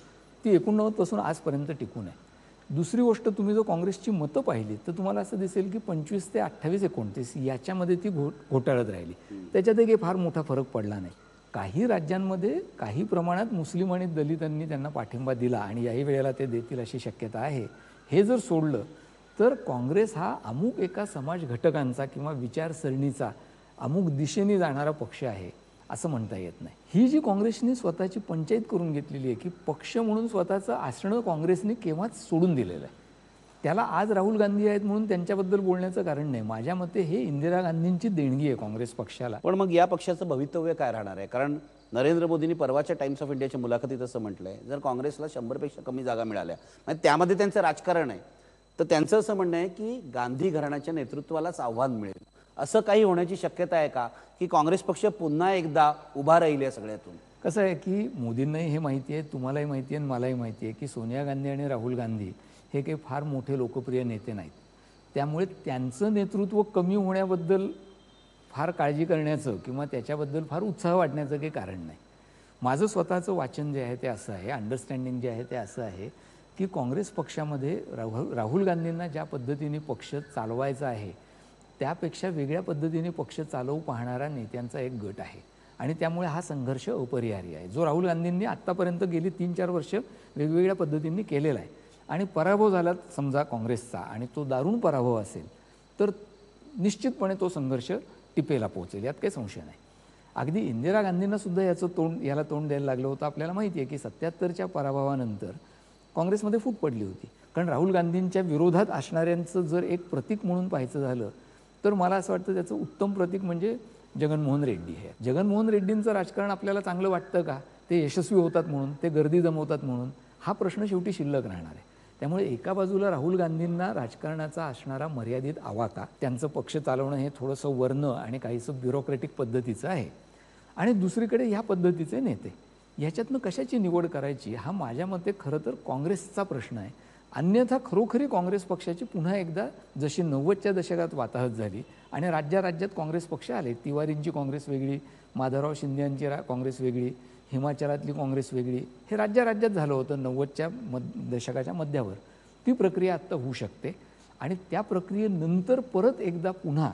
ती 89 पासून आजपर्यंत टिकून आहे. दुसरी गोष्ट, तुम्ही जो काँग्रेसची मतं पाहिली तर तुम्हाला असं दिसेल की 25 ते 28, 29 याच्यामध्ये ती घोटाळत राहिली. त्याच्यात काही फार मोठा फरक पडला नाही. काही राज्यांमध्ये काही प्रमाणात मुस्लिम आणि दलितांनी त्यांना पाठिंबा दिला आणि याही वेळेला ते देतील अशी शक्यता आहे. हे जर सोडलं तर काँग्रेस हा अमुक एका समाज घटकांचा किंवा विचारसरणीचा अमुक दिशेने जाणारा पक्ष आहे असं म्हणता येत नाही. ही जी काँग्रेसने स्वतःची पंचायत करून घेतलेली आहे की पक्ष म्हणून स्वतःचं असणं काँग्रेसने केव्हाच सोडून दिलेलं आहे. त्याला आज राहुल गांधी आहेत म्हणून त्यांच्याबद्दल बोलण्याचं कारण नाही. माझ्या मते हे इंदिरा गांधींची देणगी आहे काँग्रेस पक्षाला. पण मग या पक्षाचं भवितव्य काय राहणार आहे? कारण नरेंद्र मोदींनी परवाच्या टाइम्स ऑफ इंडियाच्या मुलाखतीत असं म्हटलंय, जर काँग्रेसला 100पेक्षा कमी जागा मिळाल्या, म्हणजे त्यामध्ये त्यांचं राजकारण आहे, तर त्यांचं असं म्हणणं आहे की गांधी घराण्याच्या नेतृत्वालाच आव्हान मिळेल. असं काही होण्याची शक्यता आहे का की काँग्रेस पक्ष पुन्हा एकदा उभा राहील या सगळ्यातून? कसं आहे की मोदींनाही हे माहिती आहे, तुम्हालाही माहिती आहे आणि मलाही माहिती आहे की सोनिया गांधी आणि राहुल गांधी हे काही फार मोठे लोकप्रिय नेते नाहीत. त्यामुळे त्यांचं नेतृत्व कमी होण्याबद्दल फार काळजी करण्याचं किंवा त्याच्याबद्दल फार उत्साह वाटण्याचं काही कारण नाही. माझं स्वतःचं वाचन जे आहे ते असं आहे, अंडरस्टँडिंग जे आहे ते असं आहे की काँग्रेस पक्षामध्ये राहुल गांधींना ज्या पद्धतीने पक्ष चालवायचा आहे त्यापेक्षा वेगळ्या पद्धतीने पक्ष चालवू पाहणारा नेत्यांचा एक गट आहे आणि त्यामुळे हा संघर्ष अपरिहार्य आहे, जो राहुल गांधींनी आत्तापर्यंत गेली 3-4 वर्ष वेगवेगळ्या पद्धतींनी केलेला आहे. आणि पराभव झाला समजा काँग्रेसचा आणि तो दारुण पराभव असेल तर निश्चितपणे तो संघर्ष टिपेला पोहोचेल, यात काही संशय नाही. अगदी इंदिरा गांधींना सुद्धा याला तोंड द्यायला लागलं होतं. आपल्याला माहिती आहे की 77च्या पराभवानंतर काँग्रेसमध्ये फूट पडली होती, कारण राहुल गांधींच्या विरोधात असणाऱ्यांचं जर एक प्रतीक म्हणून पाहायचं झालं तर मला असं वाटतं त्याचं उत्तम प्रतीक म्हणजे जगनमोहन रेड्डी आहे. जगनमोहन रेड्डींचं राजकारण आपल्याला चांगलं वाटतं का? ते यशस्वी होतात म्हणून, ते गर्दी जमवतात म्हणून? हा प्रश्न शेवटी शिल्लक राहणार आहे. त्यामुळे एका बाजूला राहुल गांधींना राजकारणाचा असणारा मर्यादित आवाका, त्यांचं पक्ष चालवणं हे थोडंसं वर्ण आणि काहीसं ब्युरोक्रॅटिक पद्धतीचं आहे, आणि दुसरीकडे ह्या पद्धतीचे नेते. ह्याच्यातनं कशाची निवड करायची हा माझ्या मते खरं तर काँग्रेसचा प्रश्न आहे. अन्यथा खरोखरी काँग्रेस पक्षाची पुन्हा एकदा जशी 90च्या दशकात वाताहत झाली आणि राज्यात काँग्रेस पक्ष आले, तिवारींची काँग्रेस वेगळी, माधवराव शिंदे यांची काँग्रेस वेगळी, हिमाचलातली काँग्रेस वेगळी, हे राज्यात झालं होतं 90च्या दशकाच्या मध्यावर. ती प्रक्रिया आत्ता होऊ शकते आणि त्या प्रक्रियेनंतर परत एकदा पुन्हा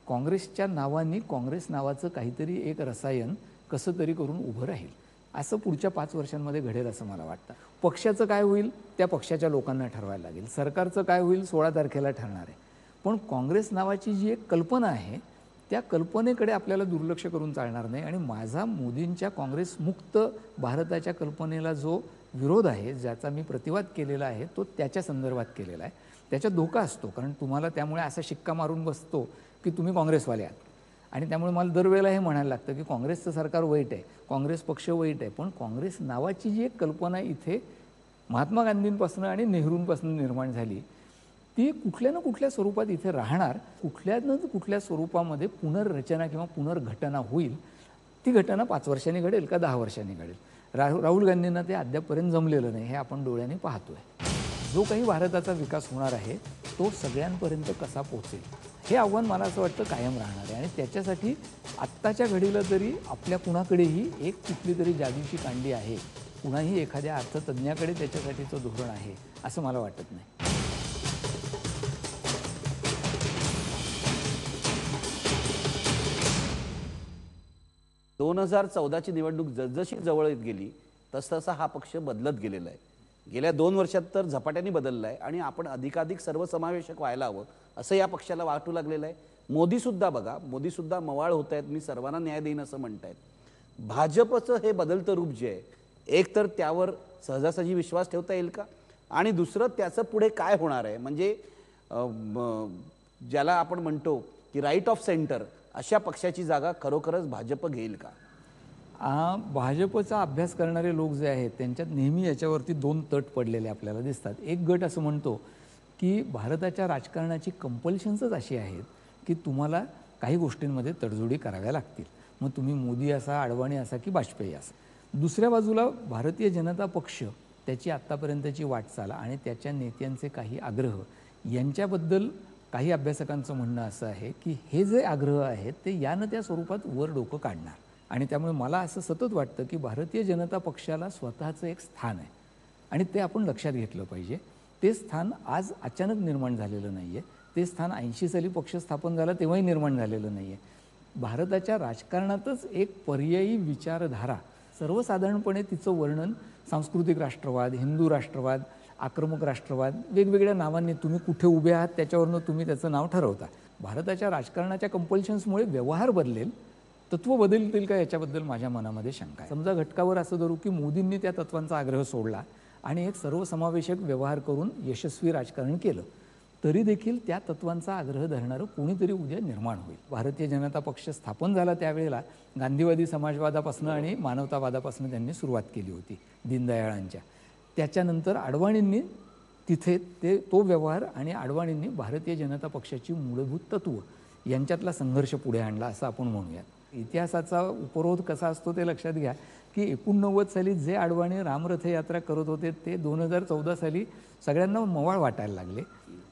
काँग्रेसच्या नावाने काँग्रेस नावाचं काहीतरी एक रसायन कसं तरी करून उभं राहील. असं पुढच्या 5 वर्षांमध्ये घडेल असं मला वाटतं. पक्षाचं काय होईल त्या पक्षाच्या लोकांना ठरवायला लागेल, सरकारचं काय होईल 16 तारखेला ठरणार आहे. पण काँग्रेस नावाची जी एक कल्पना आहे त्या कल्पनेकडे आपल्याला दुर्लक्ष करून चालणार नाही. आणि माझा मोदींच्या काँग्रेस मुक्त भारताच्या कल्पनेला जो विरोध आहे, ज्याचा मी प्रतिवाद केलेला आहे, तो त्याच्या संदर्भात केलेला आहे. त्याच्यात धोका असतो, कारण तुम्हाला त्यामुळे असा शिक्का मारून बसतो की तुम्ही काँग्रेसवाले आहात. आणि त्यामुळे मला दरवेळेला हे म्हणायला लागतं की काँग्रेसचं सरकार वाईट आहे, काँग्रेस पक्ष वाईट आहे. पण काँग्रेस नावाची जी एक कल्पना इथे महात्मा गांधींपासून आणि नेहरूंपासून निर्माण झाली, ती कुठल्या ना कुठल्या स्वरूपात इथे राहणार. कुठल्या ना कुठल्या स्वरूपामध्ये पुनर्रचना किंवा पुनर्घटना होईल. ती घटना 5 वर्षांनी घडेल का 10 वर्षांनी घडेल. राहुल गांधींना ते अद्यापपर्यंत जमलेलं नाही, हे आपण डोळ्यांनी पाहतोय. जो काही भारताचा विकास होणार आहे तो सगळ्यांपर्यंत कसा पोहोचेल हे आव्हान मला असं वाटतं कायम राहणार आहे. आणि त्याच्यासाठी आत्ताच्या घडीला तरी आपल्या कुणाकडेही एक कुठली तरी जादूची कांडी आहे, कुणाही एखाद्या अर्थतज्ञाकडे त्याच्यासाठीचं धोरण आहे असं मला वाटत नाही. 2014ची निवडणूक जसजशी जवळ येत गेली तसतसा हा पक्ष बदलत गेलेला आहे. गेल्या 2 वर्षात तर झपाट्याने बदलला आहे आणि आपण अधिकाधिक सर्वसमावेशक व्हायला हवं असं या पक्षाला वाटू लागलेलं आहे. मोदीसुद्धा बघा, मोदीसुद्धा मवाळ होत आहेत, मी सर्वांना न्याय देईन असं म्हणतायत. भाजपचं हे बदलतं रूप जे आहे, एक तर त्यावर सहजासहजी विश्वास ठेवता येईल का, आणि दुसरं त्याचं पुढे काय होणार आहे. म्हणजे ज्याला आपण म्हणतो की राईट ऑफ सेंटर अशा पक्षाची जागा खरोखरच भाजप घेईल का. भाजपचा अभ्यास करणारे लोक जे आहेत त्यांच्यात नेहमी याच्यावरती 2 तट पडलेले आपल्याला दिसतात. एक गट असं म्हणतो की भारताच्या राजकारणाची कंपल्शन्सच अशी आहेत की तुम्हाला काही गोष्टींमध्ये तडजोडी कराव्या लागतील, मग तुम्ही मोदी असा, अडवाणी असा की वाजपेयी असा. दुसऱ्या बाजूला भारतीय जनता पक्ष, त्याची आत्तापर्यंतची वाटचाल आणि त्याच्या नेत्यांचे काही आग्रह यांच्याबद्दल काही अभ्यासकांचं म्हणणं असं आहे की हे जे आग्रह आहेत ते यानं त्या स्वरूपात वर डोकं काढणार. आणि त्यामुळे मला असं सतत वाटतं की भारतीय जनता पक्षाला स्वतःचं एक स्थान आहे आणि ते आपण लक्षात घेतलं पाहिजे. ते स्थान आज अचानक निर्माण झालेलं नाही आहे. ते स्थान 80 साली पक्ष स्थापन झाला तेव्हाही निर्माण झालेलं नाही आहे. भारताच्या राजकारणातच एक पर्यायी विचारधारा, सर्वसाधारणपणे तिचं वर्णन सांस्कृतिक राष्ट्रवाद, हिंदू राष्ट्रवाद, आक्रमक राष्ट्रवाद, वेगवेगळ्या नावांनी तुम्ही कुठे उभे आहात त्याच्यावरनं तुम्ही त्याचं नाव ठरवता. भारताच्या राजकारणाच्या कंपल्शन्समुळे व्यवहार बदलेल, तत्व बदलतील का याच्याबद्दल माझ्या मनामध्ये शंका आहे. समजा घटकावर असं धरू की मोदींनी त्या तत्वांचा आग्रह सोडला आणि एक सर्वसमावेशक व्यवहार करून यशस्वी राजकारण केलं, तरी देखील त्या तत्वांचा आग्रह धरणारं कोणीतरी उद्या निर्माण होईल. भारतीय जनता पक्ष स्थापन झाला त्यावेळेला गांधीवादी समाजवादापासून आणि मानवतावादापासून त्यांनी सुरुवात केली होती दीनदयाळांच्या. त्याच्यानंतर अडवाणींनी तिथे तो व्यवहार आणि अडवाणींनी भारतीय जनता पक्षाची मूलभूत तत्व यांच्यातला संघर्ष पुढे आणला असं आपण म्हणूयात. इतिहासाचा उपरोध कसा असतो ते लक्षात घ्या की 89 साली जे अडवाणी रामरथ यात्रा करत होते ते 2014 साली सगळ्यांना मवाळ वाटायला लागले.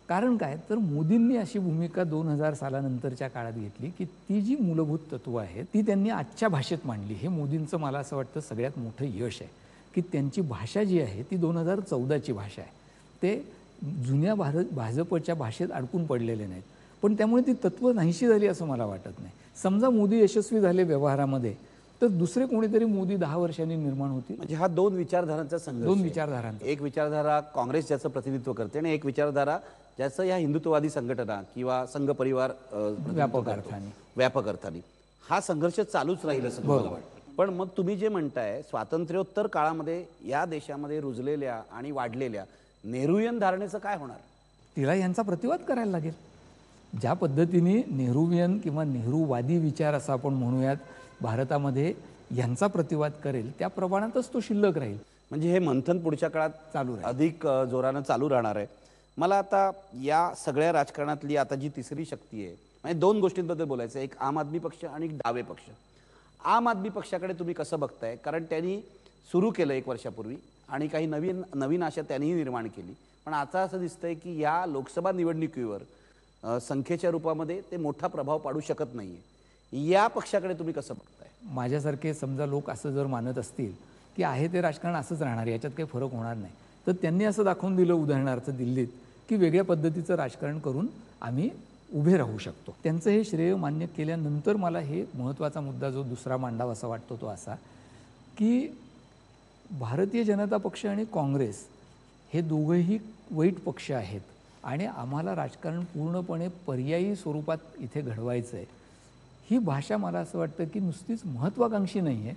कारण काय, तर मोदींनी अशी भूमिका 2000 सालानंतरच्या काळात घेतली की ती जी मूलभूत तत्व आहेत ती त्यांनी आजच्या भाषेत मांडली. हे मोदींचं मला असं वाटतं सगळ्यात मोठं यश आहे की त्यांची भाषा जी आहे ती 2014ची भाषा आहे. ते जुन्या भाजपच्या भाषेत अडकून पडलेले नाहीत. पण त्यामुळे ती तत्व नाहीशी झाली असं मला वाटत नाही. समजा मोदी यशस्वी झाले व्यवहारामध्ये तर दुसरे कोणीतरी मोदी 10 वर्षांनी निर्माण होतील. म्हणजे हा 2 विचारधारांचा संघर्ष, 2 विचारधारांचा. एक विचारधारा काँग्रेस ज्याचं प्रतिनिधित्व करते आणि एक विचारधारा ज्याचं या हिंदुत्ववादी संघटना किंवा संघ परिवार व्यापक अर्थाने हा संघर्ष चालूच राहील असं मला वाटतं. पण मग तुम्ही जे म्हणताय स्वातंत्र्योत्तर काळामध्ये या देशामध्ये रुजलेल्या आणि वाढलेल्या नेहरूयन धारणेचं काय होणार. तिला यांचा प्रतिवाद करायला लागेल. ज्या पद्धतीने नेहरूवियन किंवा नेहरूवादी विचार असं आपण म्हणूयात भारतामध्ये यांचा प्रतिवाद करेल त्या प्रमाणातच तो शिल्लक राहील. म्हणजे हे मंथन पुढच्या काळात चालू राहील, अधिक जोरानं चालू राहणार आहे. मला आता या सगळ्या राजकारणातली आता जी तिसरी शक्ती आहे, म्हणजे 2 गोष्टींबद्दल बोलायचं आहे, एक आम आदमी पक्ष आणि एक डावे पक्ष. आम आदमी पक्षाकडे तुम्ही कसं बघताय, कारण त्यांनी सुरू केलं 1 वर्षापूर्वी आणि काही नवीन आशा त्यांनीही निर्माण केली. पण आता असं दिसतंय की या लोकसभा निवडणुकीवर संख्येच्या रूपामध्ये ते मोठा प्रभाव पाडू शकत नाहीये. या पक्षाकडे तुम्ही कसं बघताय. माझ्यासारखे समजा लोक असं जर मानत असतील की आहे ते राजकारण असंच राहणार, याच्यात काही फरक होणार नाही, तर त्यांनी असं दाखवून दिलं उदाहरणार्थ दिल्लीत की वेगळ्या पद्धतीचं राजकारण करून आम्ही उभे राहू शकतो. त्यांचं हे श्रेय मान्य केल्यानंतर मला हे महत्त्वाचा मुद्दा जो दुसरा मांडावा असा वाटतो तो असा की भारतीय जनता पक्ष आणि काँग्रेस हे दोघंही वाईट पक्ष आहेत आणि आम्हाला राजकारण पूर्णपणे पर्यायी स्वरूपात इथे घडवायचं आहे. ही भाषा मला असं वाटतं की नुसतीच महत्त्वाकांक्षी नाही आहे,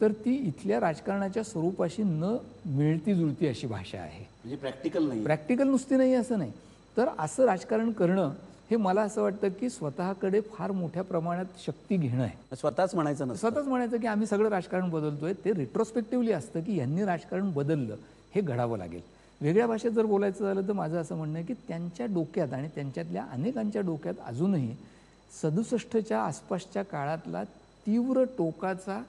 तर ती इथल्या राजकारणाच्या स्वरूपाशी न मिळती जुळती अशी भाषा आहे. म्हणजे प्रॅक्टिकल नाही. प्रॅक्टिकल नुसती नाही असं नाही, तर असं राजकारण करणं हे मला असं वाटतं की स्वतःकडे फार मोठ्या प्रमाणात शक्ती घेणं आहे. स्वतःच म्हणायचं नसतं. स्वतःच म्हणायचं की आम्ही सगळं राजकारण बदलतोय, ते रिट्रोस्पेक्टिव्हली असतं की यांनी राजकारण बदललं हे घडावं लागेल. वेगळ्या भाषेत जर बोलायचं झालं तर माझं असं म्हणणं आहे की त्यांच्या डोक्यात आणि त्यांच्यातल्या अनेकांच्या डोक्यात अजूनही 67च्या आसपासच्या काळातला तीव्र टोकाचा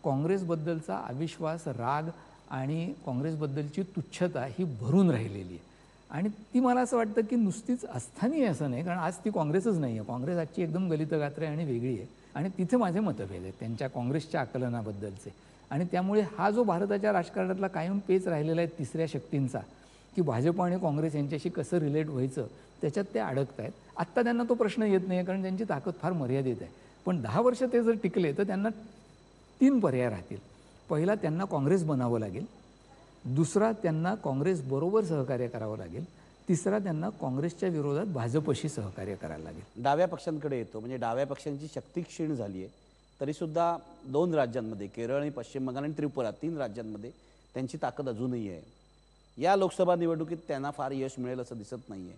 काँग्रेसबद्दलचा अविश्वास, राग आणि काँग्रेसबद्दलची तुच्छता ही भरून राहिलेली आहे. आणि ती मला असं वाटतं की नुसतीच अस्थानी आहे असं नाही, कारण आज ती काँग्रेसच नाही आहे. काँग्रेस आजची एकदम गलितगात्र आहे आणि वेगळी आहे आणि तिथे माझे मतभेद आहेत त्यांच्या काँग्रेसच्या आकलनाबद्दलचे. आणि त्यामुळे हा जो भारताच्या राजकारणातला कायम पेच राहिलेला आहे तिसऱ्या शक्तींचा, की भाजप आणि काँग्रेस यांच्याशी कसं रिलेट व्हायचं, त्याच्यात ते अडकत आहेत. आत्ता त्यांना तो प्रश्न येत नाही आहे कारण त्यांची ताकद फार मर्यादित आहे. पण 10 वर्ष ते जर टिकले तर त्यांना 3 पर्याय राहतील. पहिला, त्यांना काँग्रेस बनावं लागेल. दुसरा, त्यांना काँग्रेसबरोबर सहकार्य करावं लागेल. तिसरा, त्यांना काँग्रेसच्या विरोधात भाजपशी सहकार्य करायला लागेल. डाव्या पक्षांकडे येतो, म्हणजे डाव्या पक्षांची शक्ती क्षीण झाली आहे तरीसुद्धा 2 राज्यांमध्ये, केरळ आणि पश्चिम बंगाल आणि त्रिपुरा, 3 राज्यांमध्ये त्यांची ताकद अजूनही आहे. या लोकसभा निवडणुकीत त्यांना फार यश मिळेल असं दिसत नाही आहे.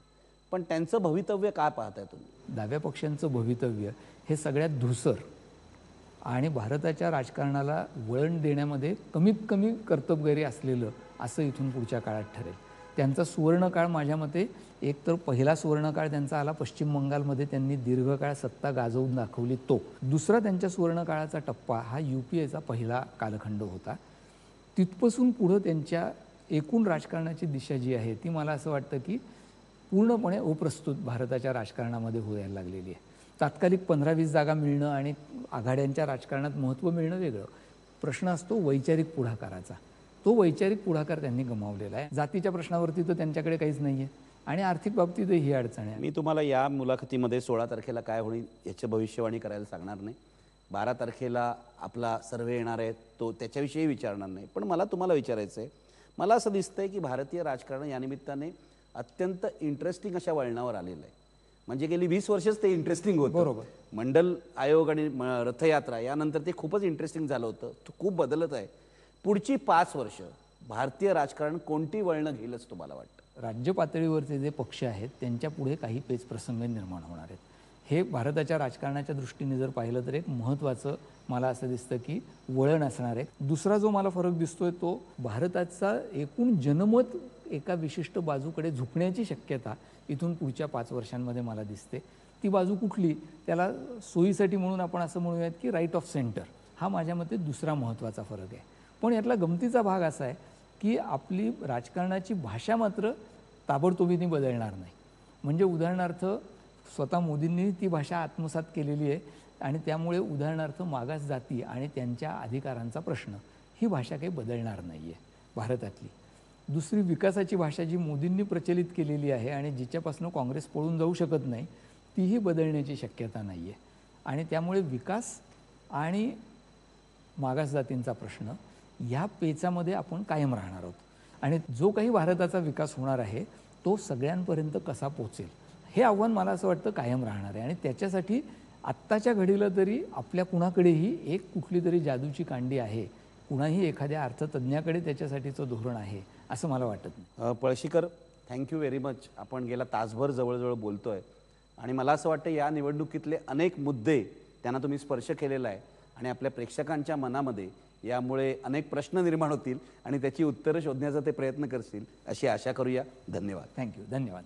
पण त्यांचं भवितव्य काय पाहताय तुम्ही? डाव्या पक्षांचं भवितव्य हे सगळ्यात धूसर आणि भारताच्या राजकारणाला वळण देण्यामध्ये कमीत कमी कर्तबगारी असलेलं असं इथून पुढच्या काळात ठरेल. त्यांचा सुवर्णकाळ माझ्या मते, एक तर पहिला सुवर्णकाळ त्यांचा आला पश्चिम बंगालमध्ये, त्यांनी दीर्घकाळ सत्ता गाजवून दाखवली तो. दुसरा त्यांच्या सुवर्णकाळाचा टप्पा हा UPAचा पहिला कालखंड होता. तिथपासून पुढं त्यांच्या एकूण राजकारणाची दिशा जी आहे ती मला असं वाटतं की पूर्णपणे अप्रस्तुत भारताच्या राजकारणामध्ये व्हायला लागलेली आहे. तात्कालिक 15-20 जागा मिळणं आणि आघाड्यांच्या राजकारणात महत्त्व मिळणं वेगळं. प्रश्न असतो वैचारिक पुढाकाराचा. तो वैचारिक पुढाकार त्यांनी गमावलेला आहे. जातीच्या प्रश्नावरती तर त्यांच्याकडे काहीच नाही आहे आणि आर्थिक बाबतीतही ही अडचण आहे. मी तुम्हाला या मुलाखतीमध्ये 16 तारखेला काय होईल याची भविष्यवाणी करायला सांगणार नाही. 12 तारखेला आपला सर्व्हे येणार आहे, तो त्याच्याविषयी विचारणार नाही. पण मला तुम्हाला विचारायचं आहे, मला असं दिसतंय की भारतीय राजकारण या निमित्ताने अत्यंत इंटरेस्टिंग अशा वळणावर आलेलं आहे. म्हणजे गेली 20 वर्षच ते इंटरेस्टिंग होतं. बरोबर. मंडल आयोग आणि रथयात्रा यानंतर ते खूपच इंटरेस्टिंग झालं होतं. तो खूप बदलत आहे. पुढची 5 वर्ष भारतीय राजकारण कोणती वळणं घेईलच तुम्हाला वाटतं? राज्य पातळीवरचे जे पक्ष आहेत त्यांच्या पुढे काही पेच प्रसंग निर्माण होणार आहेत. हे भारताच्या राजकारणाच्या दृष्टीने जर पाहिलं तर एक महत्त्वाचं मला असं दिसतं की वळण असणार आहे. दुसरा जो मला फरक दिसतोय तो भारताचा एकूण जनमत एका विशिष्ट बाजूकडे झुकण्याची शक्यता इथून पुढच्या 5 वर्षांमध्ये मला दिसते. ती बाजू कुठली, त्याला सोयीसाठी म्हणून आपण असं म्हणूयात की राईट ऑफ सेंटर, हा माझ्या मते दुसरा महत्त्वाचा फरक आहे. पण यातला गमतीचा भाग असा आहे की आपली राजकारणाची भाषा मात्र ताबडतोबीने बदलणार नाही. म्हणजे उदाहरणार्थ स्वतः मोदींनी ती भाषा आत्मसात केलेली आहे आणि त्यामुळे उदाहरणार्थ मागास जाती आणि त्यांच्या अधिकारांचा प्रश्न, ही भाषा काही बदलणार नाही आहे भारतातली. दुसरी विकासाची भाषा जी मोदींनी प्रचलित केलेली आहे आणि जिच्यापासून काँग्रेस पळून जाऊ शकत नाही, तीही बदलण्याची शक्यता नाही आहे. आणि त्यामुळे विकास आणि मागास जातींचा प्रश्न ह्या पेचामध्ये आपण कायम राहणार आहोत. आणि जो काही भारताचा विकास होणार आहे तो सगळ्यांपर्यंत कसा पोचेल हे आव्हान मला असं वाटतं कायम राहणार आहे. आणि त्याच्यासाठी आत्ताच्या घडीला तरी आपल्या कुणाकडेही एक कुठली तरी जादूची कांडी आहे, कुणाही एखाद्या अर्थतज्ञाकडे त्याच्यासाठीचं धोरण आहे असं मला वाटत नाही. Palshikar, thank you very much. आपण गेला तासभर जवळजवळ बोलतोय आणि मला असं वाटतं या निवडणुकीतले अनेक मुद्दे त्यांना तुम्ही स्पर्श केलेला आहे आणि आपल्या प्रेक्षकांच्या मनामध्ये यामुळे अनेक प्रश्न निर्माण होतील आणि त्याची उत्तरं शोधण्याचा ते प्रयत्न करतील अशी आशा करूया. धन्यवाद. थँक्यू. धन्यवाद.